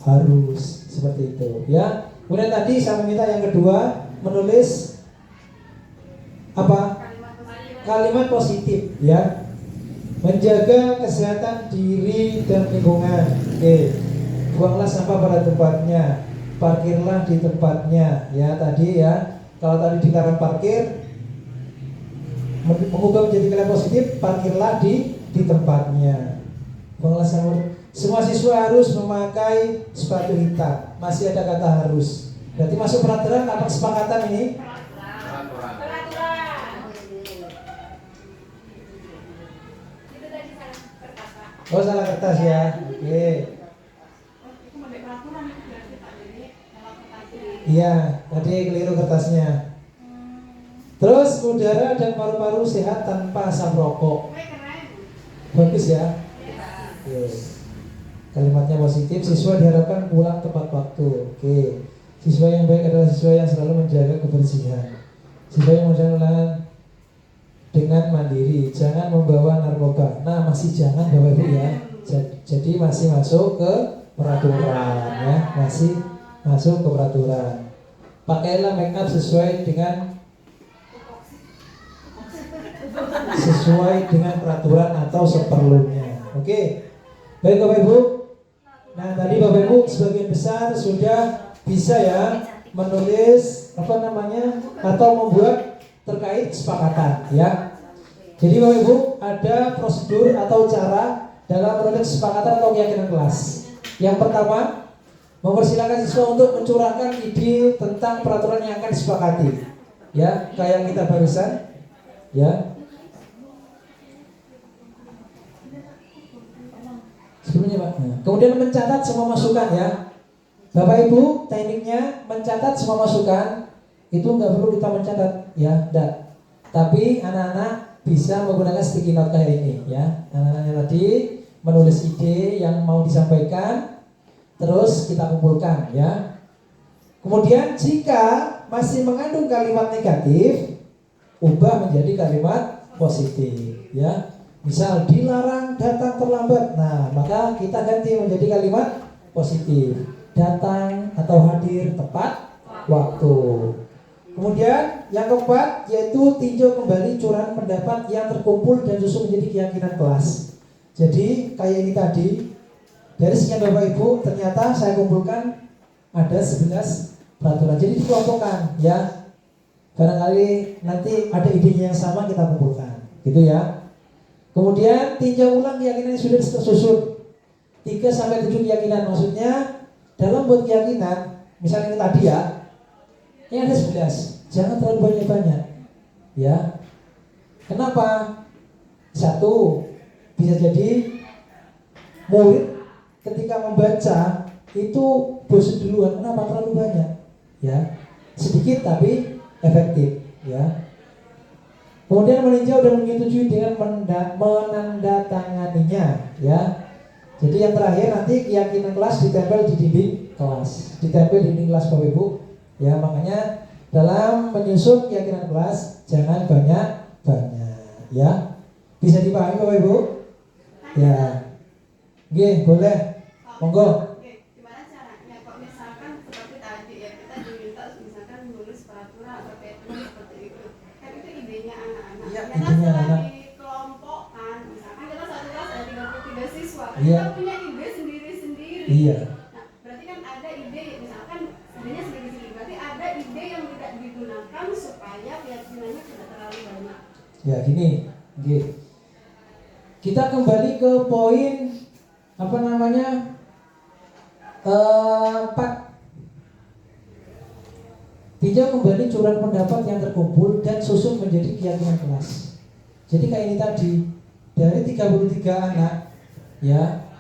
harus, seperti itu ya. Kemudian tadi saya minta yang kedua menulis apa? Kalimat positif ya. Menjaga kesehatan diri dan lingkungan. Oke. Buanglah sampah pada tempatnya. Parkirlah di tempatnya. Ya tadi ya. Kalau tadi dilarang parkir, mengubah menjadi kalimat positif, parkirlah di tempatnya. Buanglah sampah. Semua siswa harus memakai sepatu hitam. Masih ada kata harus. Berarti masuk peraturan apa kesepakatan ini? Oh salah kertas ya. Oke. Iya, tadi keliru kertasnya. Terus udara dan paru-paru sehat tanpa asap rokok. Bagus ya. Yes. Kalimatnya positif. Siswa diharapkan pulang tepat waktu. Oke. Siswa yang baik adalah siswa yang selalu menjaga kebersihan. Siswa yang menjaga dengan mandiri, jangan membawa narkoba. Nah, masih jangan Bapak Ibu ya. Jadi masih masuk ke peraturan ya, masih masuk ke peraturan. Pakailah make up sesuai dengan peraturan atau seperlunya. Oke. Baik Bapak Ibu. Nah, tadi Bapak Ibu sebagian besar sudah bisa ya menulis atau membuat terkait kesepakatan ya. Jadi Bapak Ibu ada prosedur atau cara dalam menulis kesepakatan atau keyakinan kelas. Yang pertama, mempersilahkan siswa untuk mencurahkan ide tentang peraturan yang akan disepakati. Ya, kayak kita barusan ya. Sebelumnya Pak. Kemudian mencatat semua masukan ya. Bapak Ibu, tekniknya mencatat semua masukan itu nggak perlu kita mencatat ya, enggak. Tapi anak-anak bisa menggunakan sticky note kayak ini ya. Anak-anaknya tadi menulis ide yang mau disampaikan, terus kita kumpulkan ya. Kemudian jika masih mengandung kalimat negatif, ubah menjadi kalimat positif ya. Misal dilarang datang terlambat, nah maka kita ganti menjadi kalimat positif. Datang atau hadir tepat waktu. Kemudian yang keempat yaitu tinjau kembali curahan pendapat yang terkumpul dan susun menjadi keyakinan kelas. Jadi kayak ini tadi, dari sekian Bapak Ibu ternyata saya kumpulkan ada 11 peraturan. Jadi dikelompokkan ya. Barangkali nanti ada idenya yang sama kita kumpulkan, gitu ya. Kemudian tinjau ulang keyakinan yang sudah tersusun 3-7 keyakinan. Maksudnya dalam buat keyakinan, misalnya ini tadi ya, ini ada 11, jangan terlalu banyak-banyak ya. Kenapa? Satu, bisa jadi murid ketika membaca itu bosan duluan. Kenapa? Terlalu banyak ya. Sedikit tapi efektif ya. Kemudian meninjau dan menyetujui dengan menandatanganinya ya. Jadi yang terakhir nanti keyakinan kelas ditempel di dinding kelas, ditempel di dinding kelas Bapak Ibu ya. Makanya dalam menyusun keyakinan kelas jangan banyak-banyak ya. Bisa dipahami Bapak Ibu? Ya. Oke, boleh. Monggo. Gimana caranya? Kok misalkan seperti tadi ya, kita diminta misalkan menulis peraturan atau peraturan seperti itu. Kan itu idenya anak-anak. Iya, Karena idenya setelah anak. dikelompokkan, misalkan kita satu kelas ada 33 siswa, Iya. kita punya ide sendiri-sendiri. Iya. Nah, berarti kan ada ide, misalkan idenya sendiri-sendiri. Berarti ada ide yang tidak digunakan supaya keyakinannya tidak terlalu banyak. Ya gini, oke. Kita kembali ke poin 4. Tinjau kembali curahan pendapat yang terkumpul dan susun menjadi keyakinan kelas. Jadi kayak ini tadi, dari 33 anak ya,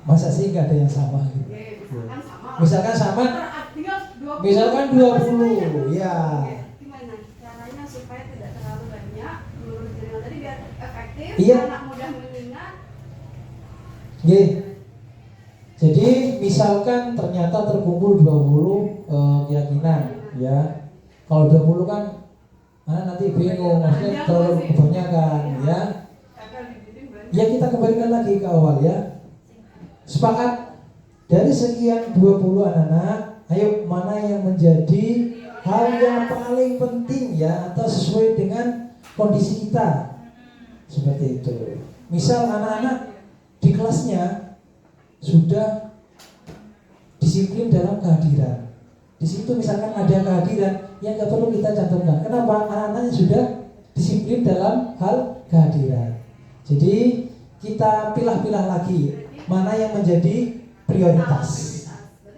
masa sih nggak ada yang sama gitu. Misalkan sama, misalkan 20 ya. Gimana caranya supaya tidak terlalu banyak menurut Jenderal tadi biar efektif, Iya. anak mudah mengingat. Jadi misalkan ternyata terkumpul 20 keyakinan ya. Kalau 20 kan nanti bingung, maksudnya terlalu kebanyakan ya. Ya kita kembalikan lagi ke awal ya. Sepakat dari sekian 20 anak-anak, ayo mana yang menjadi hal yang paling penting ya, atau sesuai dengan kondisi kita. Seperti itu. Misal anak-anak di kelasnya sudah disiplin dalam kehadiran. Di situ misalkan ada kehadiran yang nggak perlu kita cantumkan. Kenapa? Anak-anaknya sudah disiplin dalam hal kehadiran. Jadi kita pilah-pilah lagi mana yang menjadi prioritas.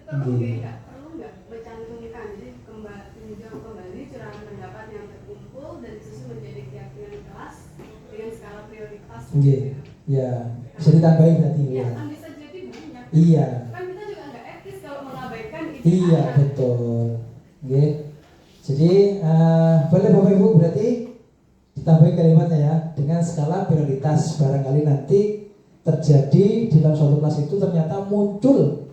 Berarti perlu nggak mencantumkan, jadi tinjau kembali curahan pendapat yang terkumpul dan disusun menjadi keyakinan kelas dengan skala prioritas. Ya, bisa ditambahin berarti Iya, ya. kan bisa jadi banyak. Iya. Kan kita juga nggak etis kalau mengabaikan ide Iya, anak. betul. Jadi boleh Bapak Ibu berarti ditambahin kalimatnya ya, dengan skala prioritas. Barangkali nanti terjadi di dalam suatu kelas itu ternyata muncul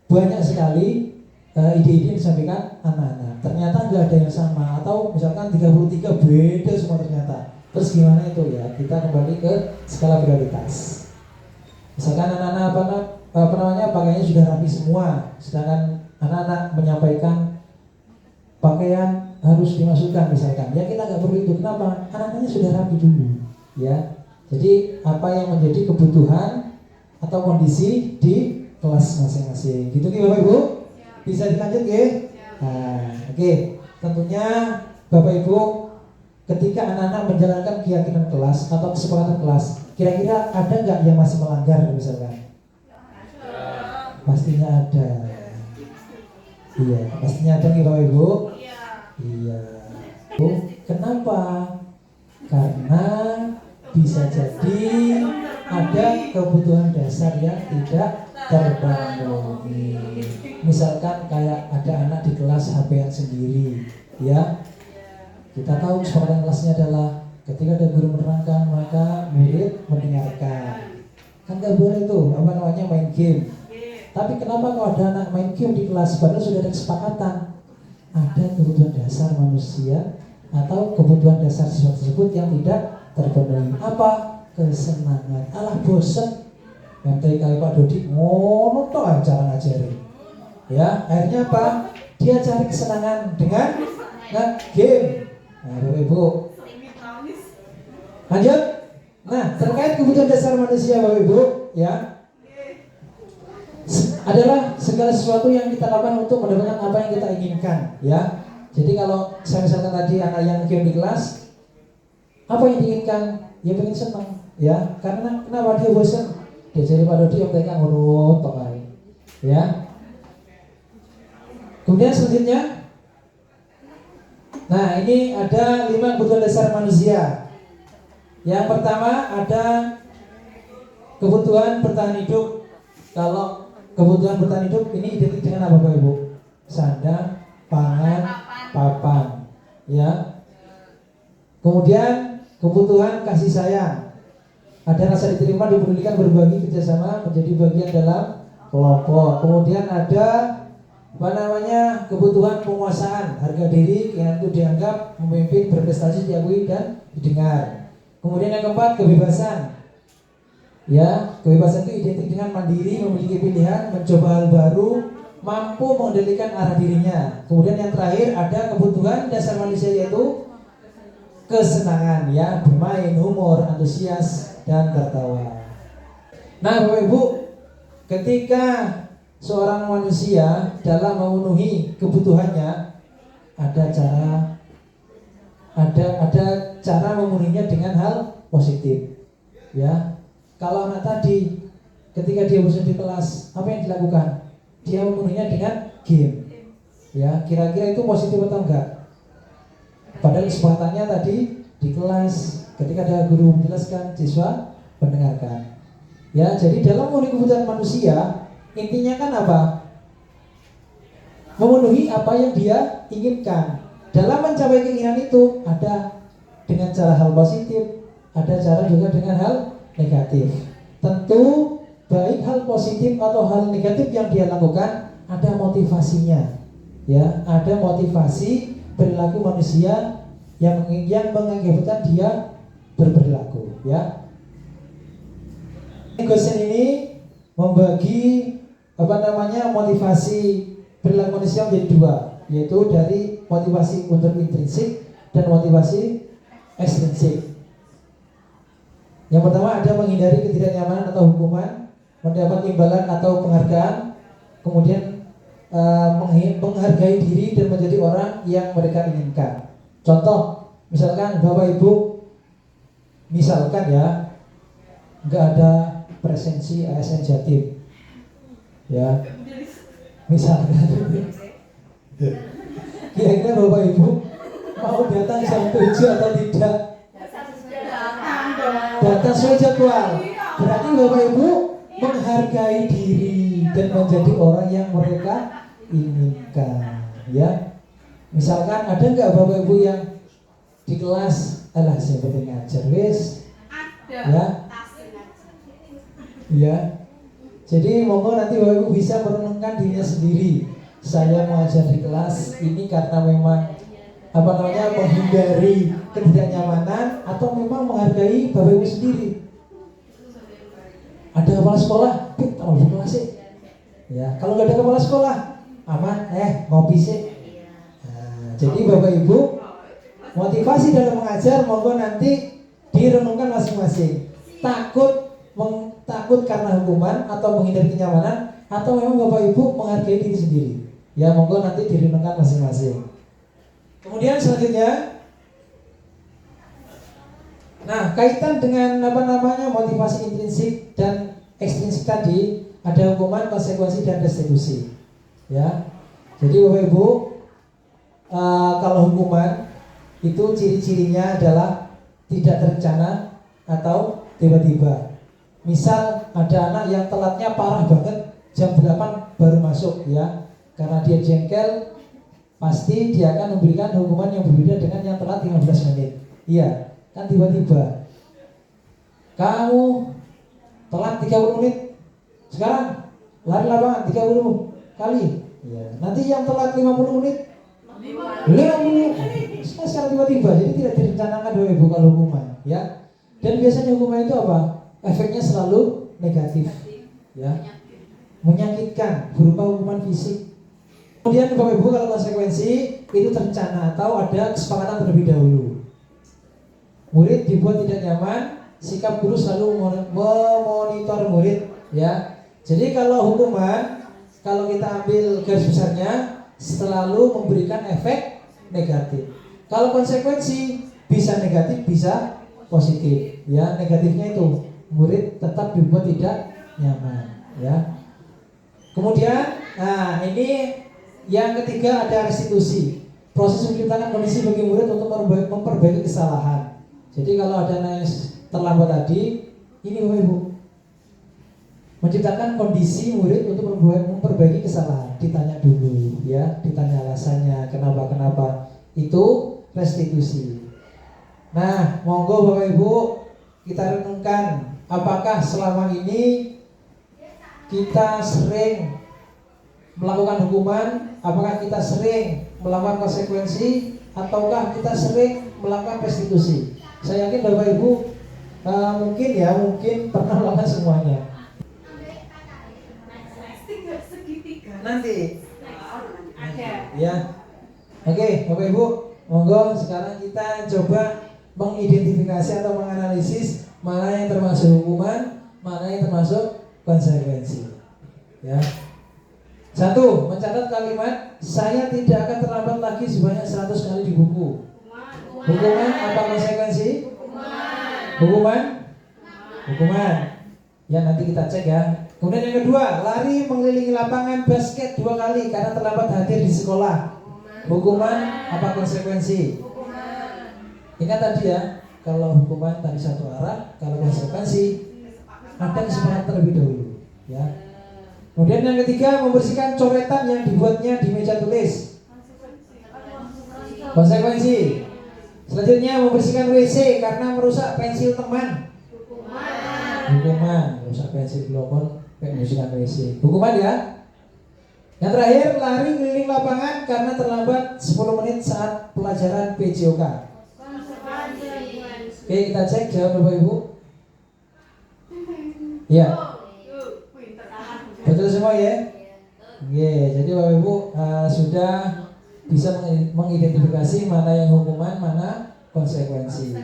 banyak sekali ide-ide yang disampaikan anak-anak. Ternyata nggak ada yang sama, atau misalkan 33 beda semua ternyata. Terus gimana itu ya? Kita kembali ke skala prioritas. Misalkan anak-anak apa namanya pakaiannya sudah rapi semua, sedangkan anak-anak menyampaikan pakaian harus dimasukkan misalkan. Ya kita nggak perlu itu. Kenapa? Anak-anaknya sudah rapi dulu, ya. Jadi apa yang menjadi kebutuhan atau kondisi di kelas masing-masing. Gitu nih Bapak Ibu? Bisa dilanjut ya? Nah, oke. Tentunya Bapak Ibu ketika anak-anak menjalankan keyakinan kelas atau kesepakatan kelas, kira-kira ada nggak yang masih melanggar misalkan? Pastinya ada. Iya, pastinya ada nih Bapak Ibu. Iya. Kenapa? Karena bisa jadi ada kebutuhan dasar yang tidak terpenuhi. Misalkan kayak ada anak di kelas HP-an sendiri, ya. Kita tahu kesepakatan kelasnya adalah ketika ada guru menerangkan maka murid mendengarkan. Kan nggak boleh tuh apa namanya main game. Tapi kenapa kalau ada anak main game di kelas padahal sudah ada kesepakatan? Ada kebutuhan dasar manusia atau kebutuhan dasar siswa tersebut yang tidak terpenuhi. Apa? Kesenangan. Alah bosen. Yang tadi kali Pak Dodi ngono toh cara ngajarin. Ya, akhirnya apa? Dia cari kesenangan dengan game. Nah, Bapak Ibu. Lanjut. Nah, terkait kebutuhan dasar manusia Bapak Ibu, ya. Adalah segala sesuatu yang kita lakukan untuk mendapatkan apa yang kita inginkan, ya. Jadi kalau saya misalkan tadi anak yang game di kelas, apa yang diinginkan? Ya pengen senang, ya. Karena kenapa dia bosan? Dia jadi Pak Dodi yang mereka ngurut tokai, ya. Kemudian selanjutnya, nah ini ada 5 kebutuhan dasar manusia. Yang pertama ada kebutuhan bertahan hidup. Kalau kebutuhan bertahan hidup ini identik dengan apa Bapak Ibu? Sandang, pangan, papan, ya. Kemudian kebutuhan kasih sayang. Ada rasa diterima, dipedulikan, berbagi, kerjasama, menjadi bagian dalam kelompok. Kemudian ada apa namanya kebutuhan penguasaan, harga diri, keinginan itu dianggap, memimpin, berprestasi, diakui dan didengar. Kemudian yang keempat kebebasan. Ya, kebebasan itu identik dengan mandiri, memiliki pilihan, mencoba hal baru, mampu mengendalikan arah dirinya. Kemudian yang terakhir ada kebutuhan dasar manusia yaitu kesenangan, ya, bermain, humor, antusias dan tertawa. Nah, Bapak Ibu, ketika seorang manusia dalam memenuhi kebutuhannya ada cara memenuhinya dengan hal positif, ya. Kalau anak tadi ketika dia bosan di kelas, apa yang dilakukan? Dia memenuhinya dengan game, ya. Kira-kira itu positif atau enggak? Padahal kesempatannya tadi di kelas ketika ada guru menjelaskan, siswa mendengarkan, ya. Jadi dalam memenuhi kebutuhan manusia intinya kan apa? Memenuhi apa yang dia inginkan. Dalam mencapai keinginan itu ada dengan cara hal positif, ada cara juga dengan hal negatif. Tentu baik hal positif atau hal negatif yang dia lakukan ada motivasinya, ya. Ada motivasi perilaku manusia yang mengakibatkan dia berperilaku, ya. Gosen ini membagi motivasi perilaku manusia menjadi 2, yaitu dari motivasi untuk intrinsik dan motivasi ekstrinsik. Yang pertama ada menghindari ketidaknyamanan atau hukuman, mendapat imbalan atau penghargaan, kemudian menghargai diri dan menjadi orang yang mereka inginkan. Contoh, misalkan Bapak Ibu, misalkan ya, nggak ada presensi ASN Jatim, ya, misalkan, kira-kira Bapak Ibu mau datang jam 7 atau tidak? Datang sesuai jadwal. Berarti Bapak Ibu menghargai diri dan menjadi orang yang mereka inginkan, ya. Misalkan ada nggak Bapak Ibu yang di kelas, alah saya pengen ngajar wis, ya, ya. Jadi monggo nanti Bapak Ibu bisa merenungkan dirinya sendiri. saya mengajar di kelas ini karena memang menghindari ketidaknyamanan atau memang menghargai Bapak Ibu sendiri. Ada kepala sekolah, tahu di kelas sih. Ya, kalau nggak ada kepala sekolah, aman, ngopi sih. Nah, jadi Bapak Ibu, motivasi dalam mengajar monggo nanti direnungkan masing-masing. Takut karena hukuman atau menghindari kenyamanan atau memang Bapak Ibu menghargai diri sendiri. Ya, monggo nanti direnungkan masing-masing. Kemudian selanjutnya, nah kaitan dengan motivasi intrinsik dan ekstrinsik tadi ada hukuman, konsekuensi dan restitusi. Ya, jadi Bapak Ibu, kalau hukuman itu ciri-cirinya adalah tidak terencana atau tiba-tiba. Misal ada anak yang telatnya parah banget, jam 8 baru masuk ya, karena dia jengkel, pasti dia akan memberikan hukuman yang berbeda dengan yang telat 15 menit. Iya, kan tiba-tiba. Kamu telat 30 menit. Sekarang lari lapangan 30 kali. Ya, nanti yang telat 50 menit. 50. Sekarang tiba-tiba. Jadi tidak direncanakan Bapak Ibu kalau hukuman, ya. Dan biasanya hukuman itu apa? Efeknya selalu negatif. Ya. Menyakitkan berupa hukuman fisik. Kemudian Bapak Ibu, kalau konsekuensi itu terencana atau ada kesepakatan terlebih dahulu. Murid dibuat tidak nyaman, sikap guru selalu memonitor murid, ya. Jadi kalau hukuman, kalau kita ambil garis besarnya, selalu memberikan efek negatif. Kalau konsekuensi bisa negatif, bisa positif, ya. Negatifnya itu murid tetap dibuat tidak nyaman, ya. Kemudian, nah ini yang ketiga ada restitusi, proses menciptakan kondisi bagi murid untuk memperbaiki kesalahan. Jadi kalau ada yang terlambat tadi, ini Bapak Ibu, menciptakan kondisi murid untuk memperbaiki kesalahan. Ditanya dulu, ya, ditanya alasannya, kenapa, itu restitusi. Nah, monggo Bapak Ibu kita renungkan, apakah selama ini kita sering melakukan hukuman, apakah kita sering melakukan konsekuensi, ataukah kita sering melakukan restitusi? Saya yakin Bapak Ibu mungkin pernah melakukan semuanya. Nanti ya. Oke, Bapak Ibu, monggo sekarang kita coba mengidentifikasi atau menganalisis mana yang termasuk hukuman, mana yang termasuk konsekuensi. Ya. 1. Mencatat kalimat saya tidak akan terlambat lagi sebanyak 100 kali di buku. Hukuman apa konsekuensi? Hukuman. Ya, nanti kita cek ya. Kemudian yang kedua, lari mengelilingi lapangan basket 2 kali karena terlambat hadir di sekolah. Hukuman apa konsekuensi? Ingat tadi ya, kalau hukuman tadi satu arah, kalau konsekuensi ada kesepakatan terlebih dahulu, ya. Kemudian yang ketiga, membersihkan coretan yang dibuatnya di meja tulis. Konsekuensi. Selanjutnya, membersihkan WC karena merusak pensil teman. Hukuman. Merusak pensil blokon, membersihkan WC. Hukuman ya. Yang terakhir, lari keliling lapangan karena terlambat 10 menit saat pelajaran PJOK. Oke, kita cek jawab Bapak Ibu. Iya. Betul semua ya? Oke, jadi Bapak Ibu sudah bisa mengidentifikasi mana yang hukuman, mana konsekuensi.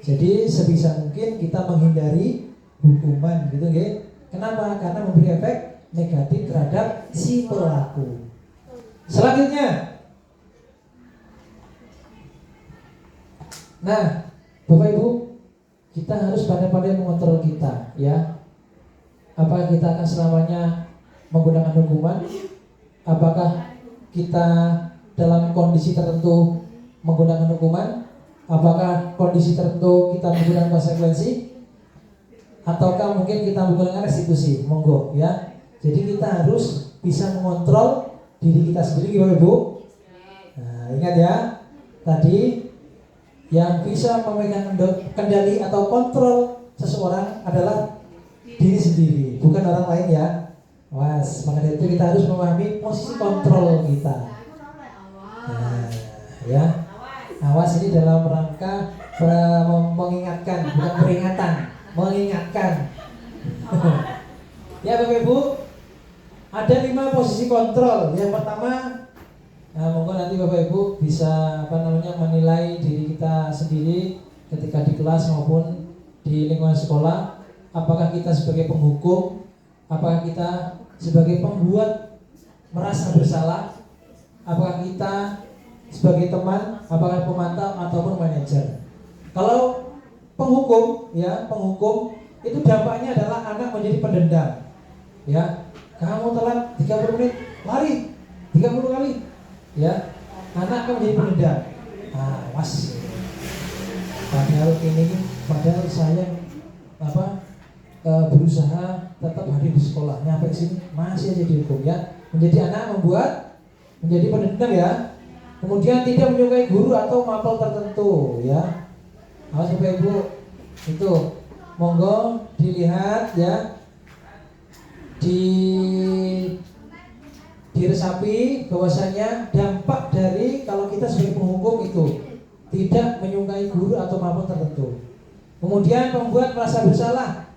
Jadi sebisa mungkin kita menghindari hukuman, gitu ya. Kenapa? Karena memberi efek negatif terhadap si pelaku. Selanjutnya, nah, Bapak Ibu, kita harus pandai-pandai mengontrol kita, ya. Apakah kita akan selamanya menggunakan hukuman? Apakah kita dalam kondisi tertentu menggunakan hukuman? Apakah kondisi tertentu kita menggunakan konsekuensi? Ataukah mungkin kita menggunakan restitusi? Monggo, ya. Jadi kita harus bisa mengontrol diri kita sendiri, Bapak Ibu. Nah, ingat ya, tadi yang bisa memegang kendali atau kontrol seseorang adalah diri sendiri, bukan orang lain, ya. Awas, maka dari itu kita harus memahami posisi kontrol kita. Nah, ya. Awas ini dalam rangka mengingatkan, bukan peringatan, mengingatkan. Ya Bapak Ibu, ada 5 posisi kontrol. Yang pertama, monggo nanti Bapak Ibu bisa menilai diri kita sendiri ketika di kelas maupun di lingkungan sekolah. Apakah kita sebagai penghukum, apakah kita sebagai pembuat merasa bersalah, apakah kita sebagai teman, apakah pemantau ataupun manajer. Kalau penghukum, ya penghukum itu dampaknya adalah anak menjadi pendendam. Ya, kamu telat 30 menit, lari 30 kali. Ya, anak akan menjadi pendendam. Was. Padahal saya berusaha tetap hadir di sekolah, nyampe sini masih aja dihukum, ya. Menjadi anak membuat menjadi pendendam, ya. Kemudian tidak menyukai guru atau mapel tertentu, ya. Awas Bapak Ibu, itu monggo dilihat, ya. Diresapi bahwasanya dampak dari kalau kita sebagai penghukum itu tidak menyukai guru atau mapel tertentu. Kemudian membuat merasa bersalah.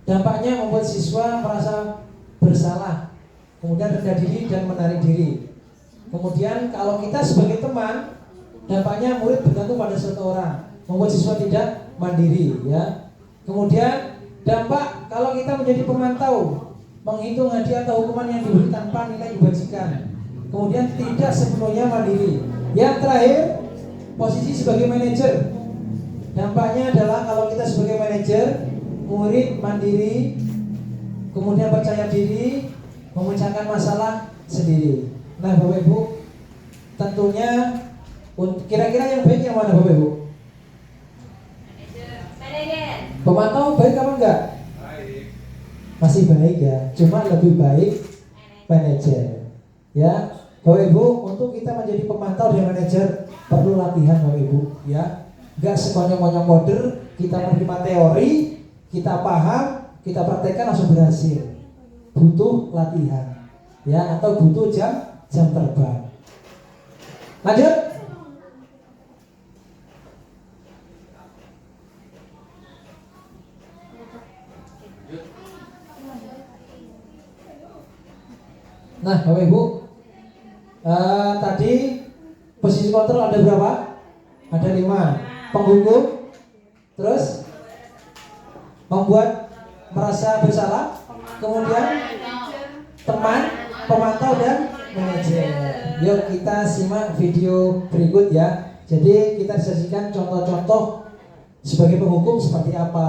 Dampaknya membuat siswa merasa bersalah, kemudian rendah diri dan menarik diri. Kemudian kalau kita sebagai teman, dampaknya murid bergantung pada satu orang, membuat siswa tidak mandiri, ya. Kemudian dampak kalau kita menjadi pemantau, menghitung hadiah atau hukuman yang diberi tanpa nilai dibagikan. Kemudian tidak sepenuhnya mandiri. Yang terakhir, posisi sebagai manajer. Dampaknya adalah kalau kita sebagai manajer, murid mandiri, kemudian percaya diri, memecahkan masalah sendiri. Nah Bapak Ibu, tentunya kira-kira yang baik yang mana Bapak Ibu? Pemantau baik apa enggak? Baik. Masih baik, ya, cuma lebih baik manajer. Ya Bapak Ibu, untuk kita menjadi pemantau dan manajer perlu latihan Bapak Ibu, ya. Enggak sekonyong-konyong order, kita menerima teori, kita paham, kita praktekkan langsung berhasil. Butuh latihan, ya, atau butuh jam terbang. Lanjut. Nah Bapak Ibu, tadi posisi kontrol ada berapa? Ada 5. Penghukum, terus membuat merasa bersalah, kemudian teman, pemantau dan manajer. Yuk kita simak video berikut, ya. Jadi kita saksikan contoh-contoh sebagai penghukum seperti apa,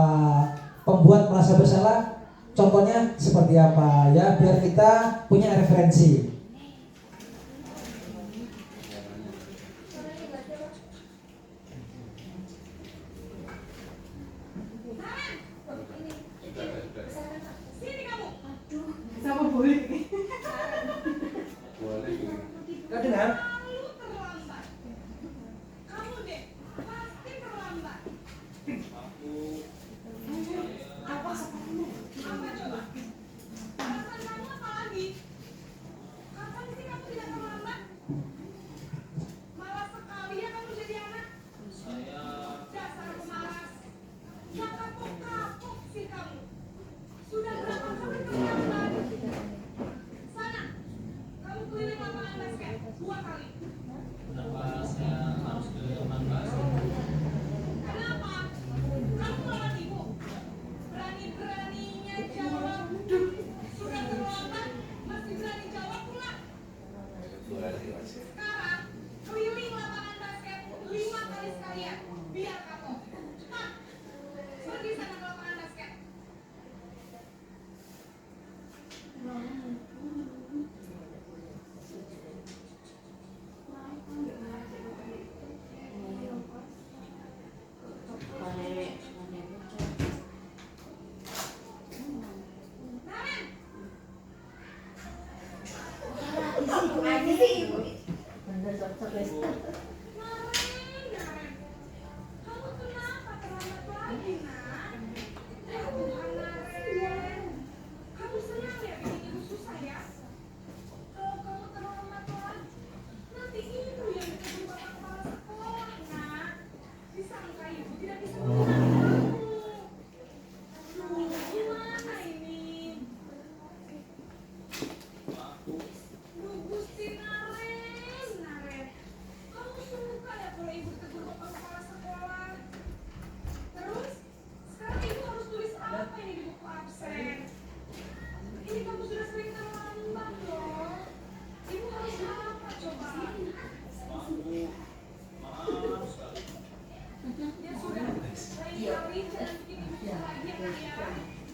pembuat merasa bersalah contohnya seperti apa, ya, biar kita punya referensi. Gak dengar?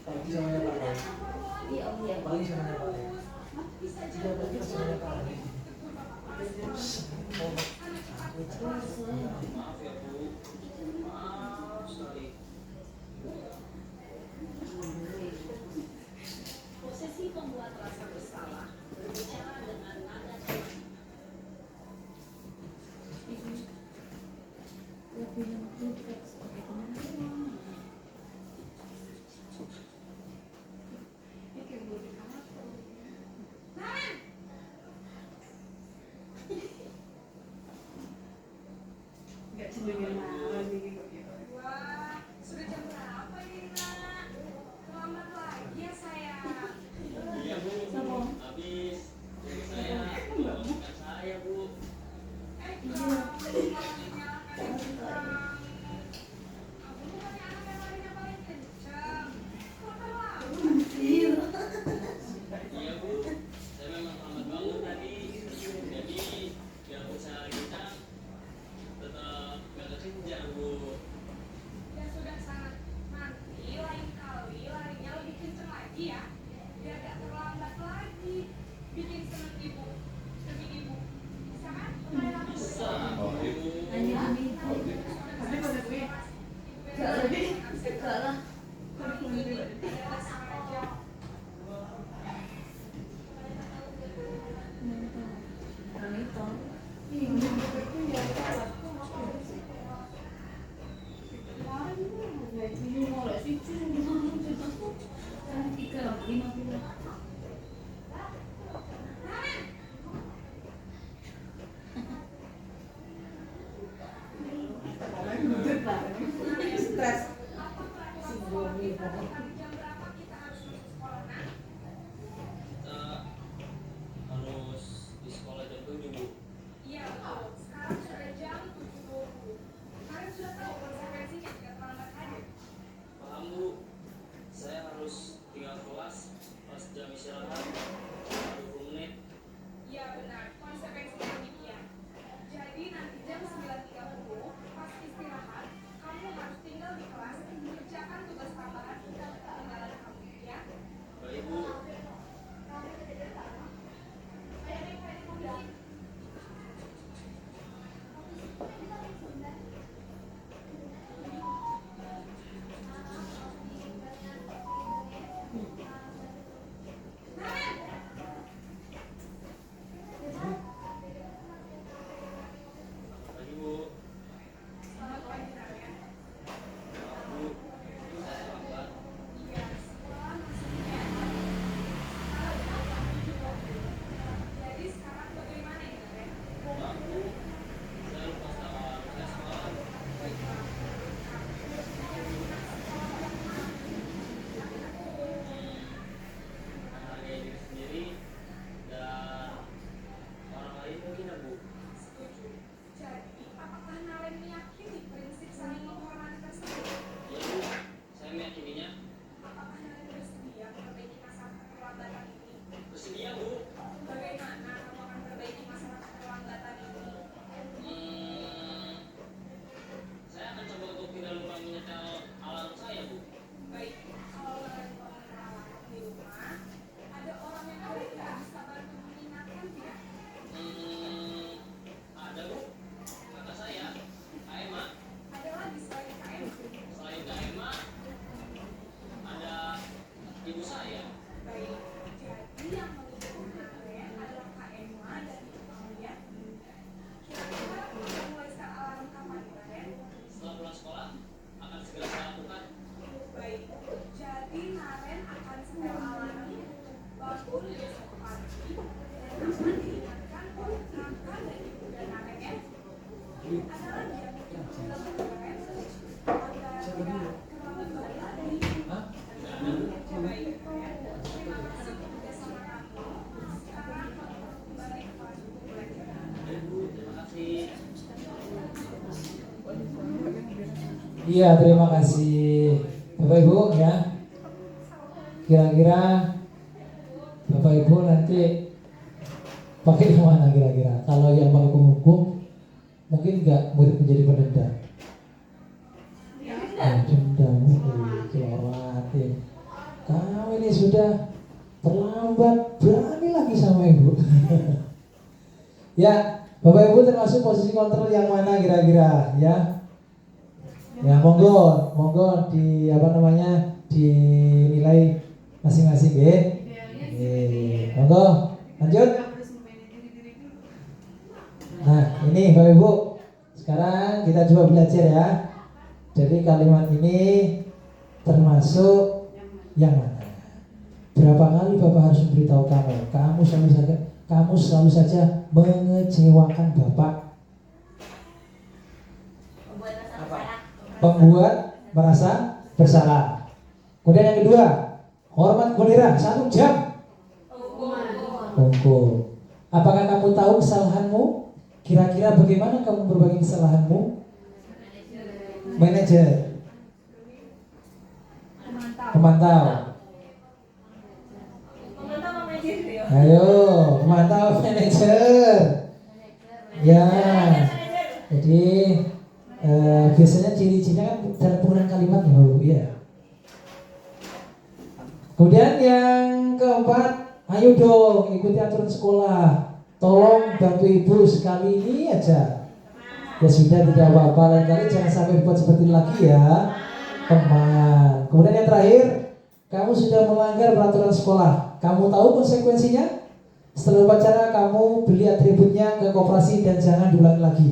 Pagi samanya Pak. Pagi samanya Pak. Iya, pagi samanya Pak. Maaf ya Bu, maaf sekali. Posisi pembuat rasa bersalah berbicara dengan nada Wah, sudah jam berapa ini, Nak? Selamat lagi ya, sayang. Iya Bu, habis dari saya, bukan saya Bu. Iya Bu, saya memang lambat bangun tadi. Jadi biar usaha kita tetap gak kekejar Bu. Ya sudah sangat. Nanti lain kali larinya lebih kenceng lagi ya. Biar gak terlambat lagi. Bikin seneng ibu demi ibu. Bisa kan? Bisa Bu. Jam berapa kita harus masuk sekolah, Nak? Kita harus di sekolah jam 7 Bu. Iya betul. Sekarang sudah jam 7.20. Kalian sudah tahu konsekuensinya jika terlambat hadir? Paham Bu, saya harus tinggal kelas pas jam istirahat 20 menit. Iya benar. Konsekuensinya demikian. Jadi nanti jam 9.30 pas istirahat, kamu harus tinggal di kelas mengerjakan tugas tambahan ketinggalan kamu, ya? Baik Bu. Pagi Bu. Selamat pagi, Naya. Maaf Bu, saya terlambat. Iya, sekolah masuknya. Jadi sekarang bagaimana ya, Naya? Maaf Bu, saya lupa sama saya sekolah. Menghargai diri sendiri dan orang lain mungkin ya Bu. Setuju. Jadi, apakah Nalen meyakini prinsip saling menghormati tersebut? Ya Bu, saya meyakininya. Apakah Nalen bersedia memperbaiki masalah keterlambatan ini? Bersedia Bu. Bagaimana kamu akan memperbaiki masalah keterlambatan ini? Saya akan coba untuk tidak lupa menyetel alarm saya Bu. Baik, kalau Nalen pengguna alarm di rumah, ada orang yang lain nggak bisa bantu mengingatkan tidak? Ada Bu. Kata saya, Kak Emma. Ada lagi selain KM? Selain Kak Emma, ada ibu saya. Baik, jadi yang menghubung Nalen adalah Kak Emma dan ibu kamu ya. Kira-kira kita mulai set alarm kapan, Nalen? Setelah pulang sekolah, akan segera saya lakukan. Baik, jadi Naren akan setel alarm bangun besok pagi dan akan diingatkan oleh kakak dan ibu dan Naren ya. Ada lagi yang mungkin perlu dilakukan Naren agar tidak terlambat lagi. Hah? Baik, ya. Terima kasih kerjasama kamu. Sekarang kamu kembali ke kelas belajar. Ibu, terima kasih. Iya, terima kasih Bapak Ibu ya. Kira-kira Bapak Ibu nanti pakai yang mana kira-kira? Kalau yang pakai penghukum mungkin nggak murid menjadi pendendam. Dendam, hormatin. sudah terlambat, berani lagi sama ibu. Ya, Bapak Ibu termasuk posisi kontrol yang mana kira-kira ya? Ya, monggo di dinilai masing-masing ya. Monggo, lanjut. Nah, ini Bapak Ibu, sekarang kita coba belajar ya. Jadi kalimat ini termasuk yang mana? Berapa kali Bapak harus memberitahu kamu selalu saja mengecewakan Bapak. Membuat merasa bersalah. Kemudian yang kedua, hormat giliran 1 jam. Hukum. Apakah kamu tahu kesalahanmu? Kira-kira bagaimana kamu berbagi kesalahanmu? Manajer. Pemantau. Ayo, pemantau manajer. Ya. Jadi biasanya ciri-cirinya kan dalam penggunaan kalimat ya, Bu, ya. Kemudian yang keempat, ayo dong ikuti aturan sekolah. Tolong bantu ibu sekali ini aja. Ya sudah, tidak apa-apa, lain kali jangan sampai buat seperti ini lagi ya, teman. Kemudian yang terakhir, kamu sudah melanggar peraturan sekolah. Kamu tahu konsekuensinya? Setelah upacara kamu beli atributnya ke koperasi dan jangan diulangi lagi.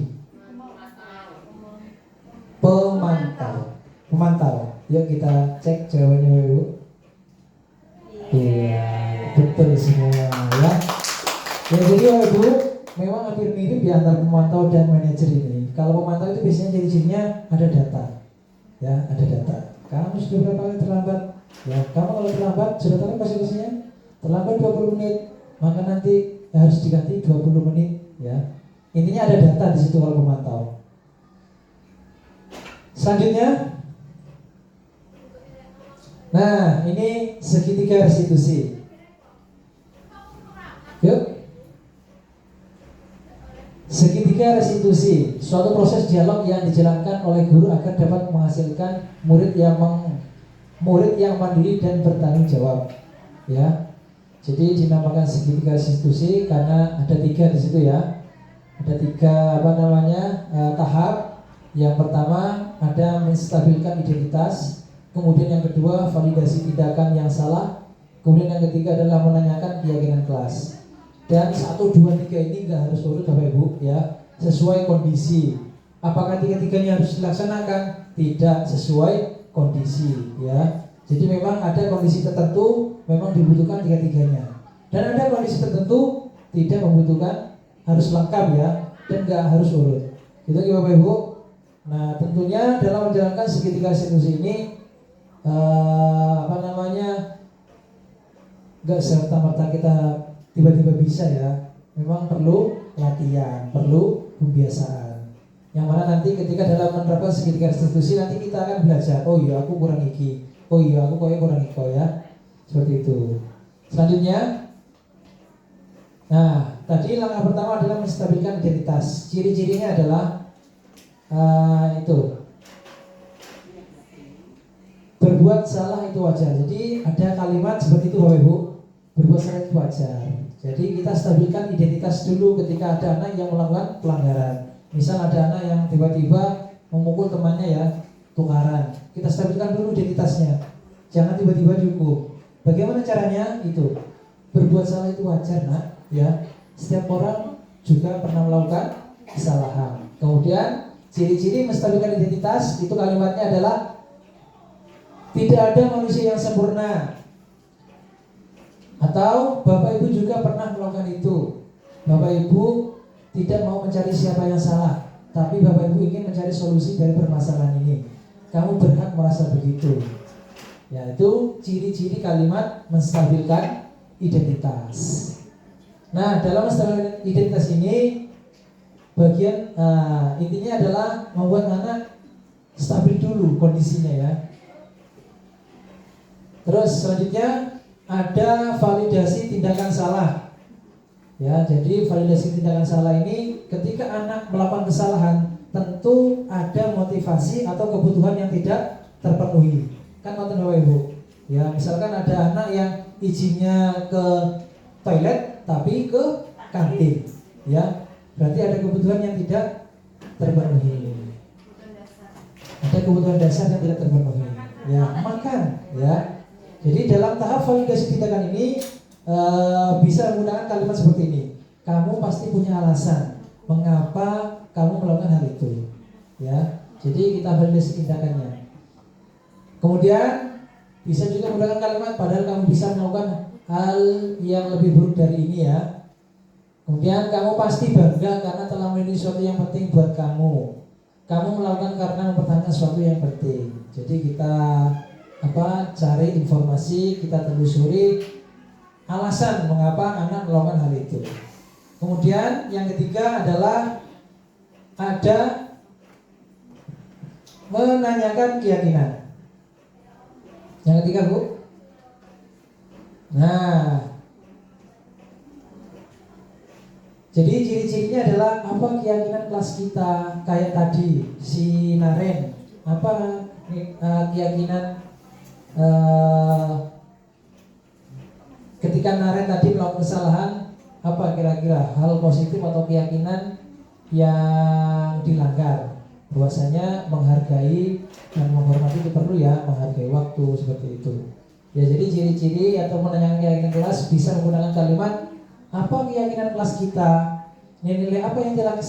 Pemantau. Yuk kita cek jawabannya, Bu. Iya, betul semua ya. Ya, jadi Bu, memang hampir mirip di antara pemantau dan manajer ini. Kalau pemantau itu biasanya ciri-cirinya ada data. Ya, ada data. Kamu sudah berapa kali terlambat? Ya, kamu kalau terlambat sudah tahu konsekuensinya? Terlambat 20 menit, maka nanti harus diganti 20 menit ya. Intinya ada data di situ kalau pemantau. Selanjutnya, nah ini segitiga restitusi. Yuk. Segitiga restitusi, suatu proses dialog yang dijalankan oleh guru agar dapat menghasilkan murid yang mandiri dan bertanggung jawab. Ya, jadi dinamakan segitiga restitusi karena ada 3 di situ ya. Ada 3 tahap. Yang pertama ada menstabilkan identitas, kemudian yang kedua validasi tindakan yang salah, kemudian yang ketiga adalah menanyakan keyakinan kelas. Dan 1, 2, 3 ini nggak harus urut Bapak Ibu ya, sesuai kondisi. Apakah 3-tiganya harus dilaksanakan? Tidak, sesuai kondisi ya. Jadi memang ada kondisi tertentu memang dibutuhkan 3-tiganya, dan ada kondisi tertentu tidak membutuhkan, harus lengkap ya, dan nggak harus urut. Gitu ya Bapak Ibu. Nah, tentunya dalam menjalankan segitiga restitusi ini nggak serta-merta kita tiba-tiba bisa ya. Memang perlu latihan, perlu pembiasaan. Yang mana nanti ketika dalam menerapkan segitiga restitusi nanti kita akan belajar, oh iya aku kurang iki, oh iya aku kurang iko ya. Seperti itu. Selanjutnya, nah tadi langkah pertama adalah menstabilkan identitas. Ciri-cirinya adalah itu berbuat salah itu wajar. Jadi ada kalimat seperti itu Bapak Ibu, berbuat salah itu wajar. Jadi kita stabilkan identitas dulu ketika ada anak yang melakukan pelanggaran. Misal ada anak yang tiba-tiba memukul temannya ya, tukaran. Kita stabilkan dulu identitasnya, jangan tiba-tiba dihukum. Bagaimana caranya? Itu berbuat salah itu wajar nak ya. Setiap orang juga pernah melakukan kesalahan. Kemudian ciri-ciri menstabilkan identitas itu kalimatnya adalah tidak ada manusia yang sempurna. Atau Bapak Ibu juga pernah melakukan itu. Bapak Ibu tidak mau mencari siapa yang salah, tapi Bapak Ibu ingin mencari solusi dari permasalahan ini. Kamu berhak merasa begitu. Ya, itu ciri-ciri kalimat menstabilkan identitas. Nah, dalam menstabilkan identitas ini bagian intinya adalah membuat anak stabil dulu kondisinya ya. Terus selanjutnya ada validasi tindakan salah. Ya, jadi validasi tindakan salah ini ketika anak melakukan kesalahan tentu ada motivasi atau kebutuhan yang tidak terpenuhi. Kan nonton Bapak Ibu. Ya, misalkan ada anak yang izinnya ke toilet tapi ke kantin, ya, berarti ada kebutuhan yang tidak terpenuhi. Ada kebutuhan dasar yang tidak terpenuhi. Ya, makan, ya. Jadi dalam tahap validasi tindakan ini bisa menggunakan kalimat seperti ini. Kamu pasti punya alasan mengapa kamu melakukan hal itu, ya. Jadi kita validasi tindakannya. Kemudian bisa juga menggunakan kalimat padahal kamu bisa melakukan hal yang lebih buruk dari ini, ya. Kemudian kamu pasti bangga karena telah memiliki sesuatu yang penting buat kamu. Kamu melakukan karena mempertahankan sesuatu yang penting. Jadi kita cari informasi, kita telusuri alasan mengapa anak melakukan hal itu. Kemudian yang ketiga adalah ada menanyakan keyakinan. Yang ketiga, Bu. Nah, jadi ciri-cirinya adalah apa keyakinan kelas kita, kayak tadi si Naren, apa keyakinan ketika Naren tadi melakukan kesalahan, apa kira-kira hal positif atau keyakinan yang dilanggar? Bahwasanya menghargai dan menghormati itu perlu, ya, menghargai waktu seperti itu. Ya, jadi ciri-ciri atau menanyakan keyakinan kelas bisa menggunakan kalimat apa keyakinan kelas kita, nilai apa yang telah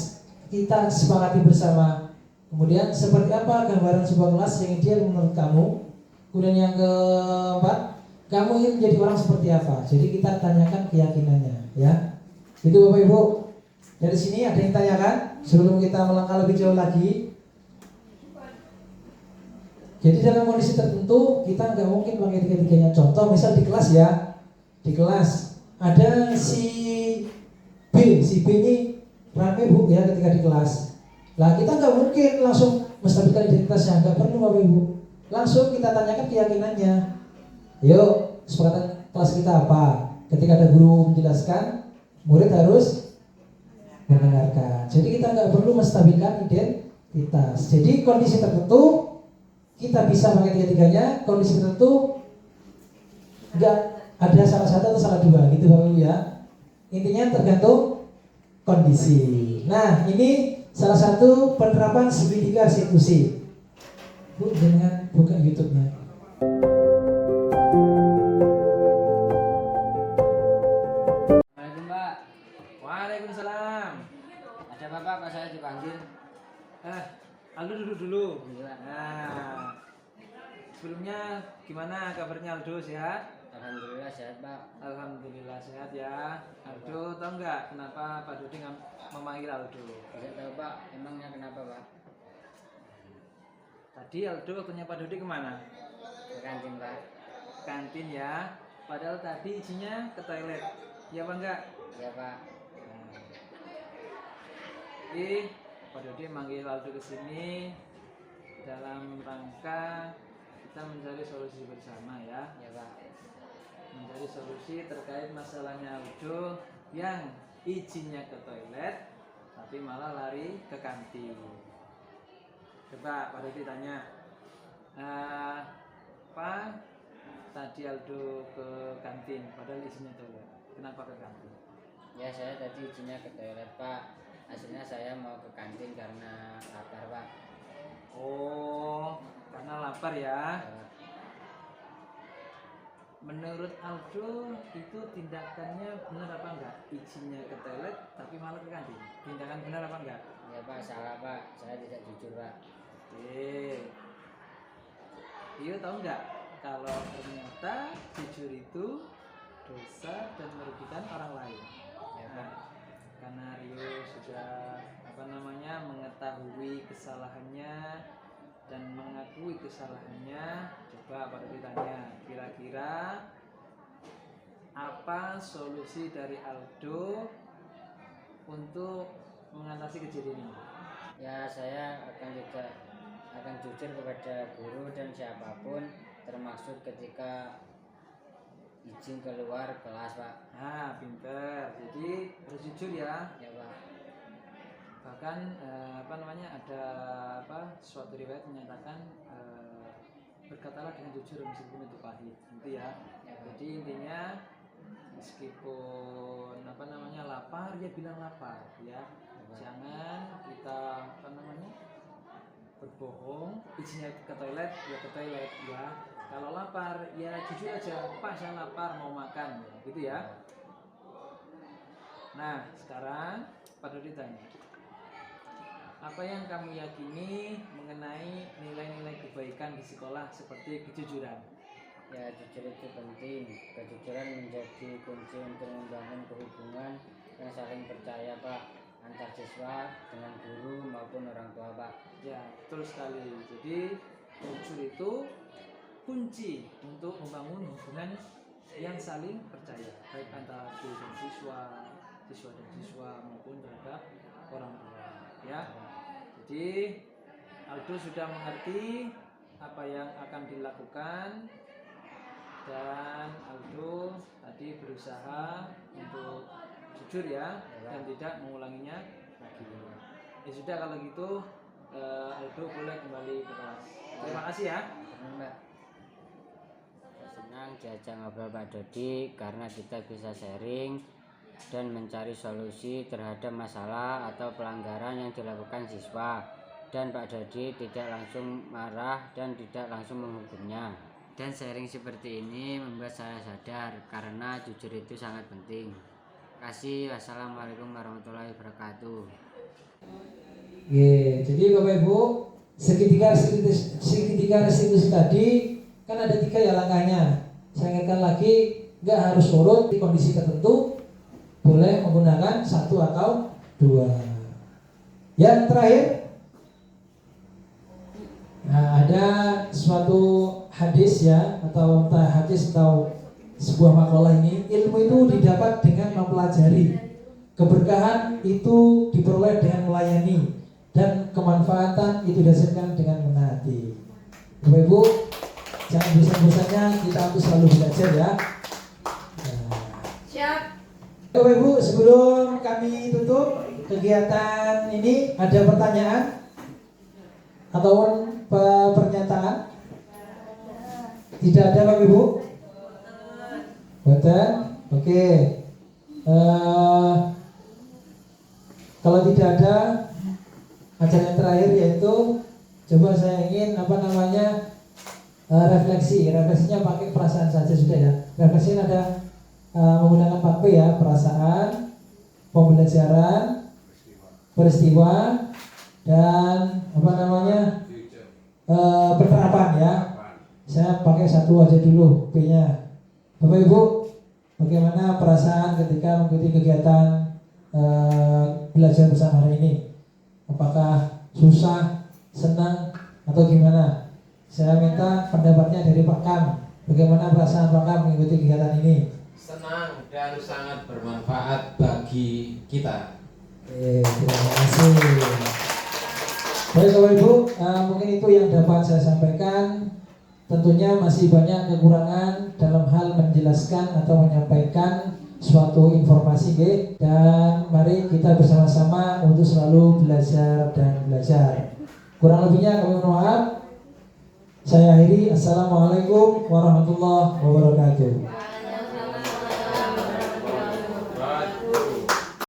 kita sepakati bersama. Kemudian seperti apa gambaran sebuah kelas yang ideal menurut kamu. Kemudian yang keempat, kamu ingin menjadi orang seperti apa. Jadi kita tanyakan keyakinannya, ya. Itu Bapak Ibu. Dari sini ada yang tanyakan sebelum kita melangkah lebih jauh lagi. Jadi dalam kondisi tertentu kita nggak mungkin pakai tiga-tiganya. Contoh misal di kelas, ya, di kelas ada si B ini rame, Bu, ya, ketika di kelas. Lah kita nggak mungkin langsung menstabilkan identitasnya, nggak perlu Bapak Ibu. Langsung kita tanyakan keyakinannya. Yuk, kesepakatan kelas kita apa? Ketika ada guru menjelaskan, murid harus mendengarkan. Jadi kita nggak perlu menstabilkan identitas. Jadi kondisi tertentu kita bisa pakai tiga-tiganya, kondisi tertentu nggak ada salah satu atau salah dua, gitu Bapak Ibu, ya. Intinya tergantung kondisi. Nah, ini salah satu penerapan segitiga restitusi. Bu, jangan buka YouTube-nya. Assalamualaikum, Pak. Waalaikumsalam. Ada Bapak, Pak, saya dipanggil. Aldo duduk dulu. Iya. Nah, sebelumnya gimana kabarnya Aldo, sehat? Alhamdulillah sehat, Pak. Alhamdulillah sehat, ya. Aldo, tahu nggak kenapa Pak Dodi memanggil Aldo? Tidak tahu, Pak. Emangnya kenapa, Pak? Tadi Aldo waktunya Pak Dodi kemana? Ke kantin, Pak. Kantin, ya. Padahal tadi isinya ke toilet. Ya apa enggak? Iya, Pak. Jadi Pak Dodi manggil Aldo ke sini dalam rangka kita mencari solusi bersama, ya. Iya, Pak. Mencari solusi terkait masalahnya Aldo yang izinnya ke toilet tapi malah lari ke kantin. Coba Pak Dodi tanya, apa tadi Aldo ke kantin padahal izinnya toilet, kenapa ke kantin? Ya, saya tadi izinnya ke toilet, Pak. Aslinya saya mau ke kantin karena lapar, Pak. Oh, karena lapar, ya. Ya, Pak. Menurut Aldo itu tindakannya benar apa enggak? Izinnya ke toilet tapi malah ke kantin. Tindakan benar apa enggak? Ya, Pak, salah, Pak. Saya tidak jujur, Pak. Oke. Iyo tahu enggak kalau ternyata jujur itu dosa dan merugikan orang lain. Ya, Nah, Pak. karena Rio sudah mengetahui kesalahannya dan mengakui kesalahannya, coba Pak Dodi tanya, kira-kira apa solusi dari Aldo untuk mengatasi kejadian ini? Ya, saya akan jujur kepada guru dan siapapun, termasuk ketika izin keluar kelas, Pak. Nah, pinter. Jadi harus jujur, ya. Ya, Pak. Bahkan ada suatu riwayat menyatakan berkatalah dengan jujur meskipun itu pahit, gitu ya. Jadi intinya meskipun lapar, ya bilang lapar, ya. Jangan kita berbohong, izinnya ke toilet, ya ke toilet, ya. Kalau lapar, ya jujur aja, Pak saya lapar mau makan, gitu ya. Nah, sekarang Pak Dodi tanya, apa yang kamu yakini mengenai nilai-nilai kebaikan di sekolah seperti kejujuran? Ya, jujur itu penting. Kejujuran menjadi kunci untuk membangun kehubungan yang saling percaya, Pak, antar siswa dengan guru maupun orang tua, Pak. Ya, betul sekali. Jadi jujur itu kunci untuk membangun hubungan yang saling percaya, baik antara guru dan siswa, siswa dan siswa maupun terhadap orang tua, ya. Jadi Aldo sudah mengerti apa yang akan dilakukan, dan Aldo tadi berusaha untuk jujur ya, dan tidak mengulanginya lagi. Ya sudah, kalau gitu Aldo boleh kembali ke kelas. Terima kasih ya. Mbak, senang diajak ngobrol Pak Dodi karena kita bisa sharing dan mencari solusi terhadap masalah atau pelanggaran yang dilakukan siswa, dan Pak Dodi tidak langsung marah dan tidak langsung menghukumnya. Dan sharing seperti ini membuat saya sadar karena jujur itu sangat penting. Terima kasih. Wassalamualaikum warahmatullahi wabarakatuh. Jadi Bapak Ibu, segitiga restitusi tadi kan ada 3 ya langkahnya. Saya ingatkan lagi, nggak harus nurut di kondisi tertentu, boleh menggunakan 1 atau 2. Yang terakhir, nah, ada suatu hadis ya, atau entah hadis atau sebuah makalah ini, ilmu itu didapat dengan mempelajari, keberkahan itu diperoleh dengan melayani, dan kemanfaatan itu dihasilkan dengan menaati. Bapak Ibu, jangan bosan-bosannya kita harus selalu belajar ya. Siap. Bapak Ibu, sebelum kami tutup kegiatan ini, ada pertanyaan ataupun pernyataan? Tidak ada Bapak Ibu? Boten? Oke. Kalau tidak ada, acara yang terakhir yaitu coba saya ingin refleksinya pakai perasaan saja sudah ya. Refleksinya ada menggunakan 4P ya, perasaan, pembelajaran, peristiwa, dan penerapan ya. Saya pakai 1 aja dulu P-nya. Bapak Ibu, bagaimana perasaan ketika mengikuti kegiatan belajar bersama hari ini? Apakah susah, senang, atau gimana? Saya minta pendapatnya dari Pak Kam. Bagaimana perasaan Pak Kam mengikuti kegiatan ini? Senang dan sangat bermanfaat bagi kita. Terima kasih. Baik Bapak Ibu, mungkin itu yang dapat saya sampaikan. Tentunya masih banyak kekurangan dalam hal menjelaskan atau menyampaikan suatu informasi, dan mari kita bersama-sama untuk selalu belajar dan belajar. Kurang lebihnya kami mohon maaf. Saya akhiri. Assalamualaikum warahmatullahi wabarakatuh.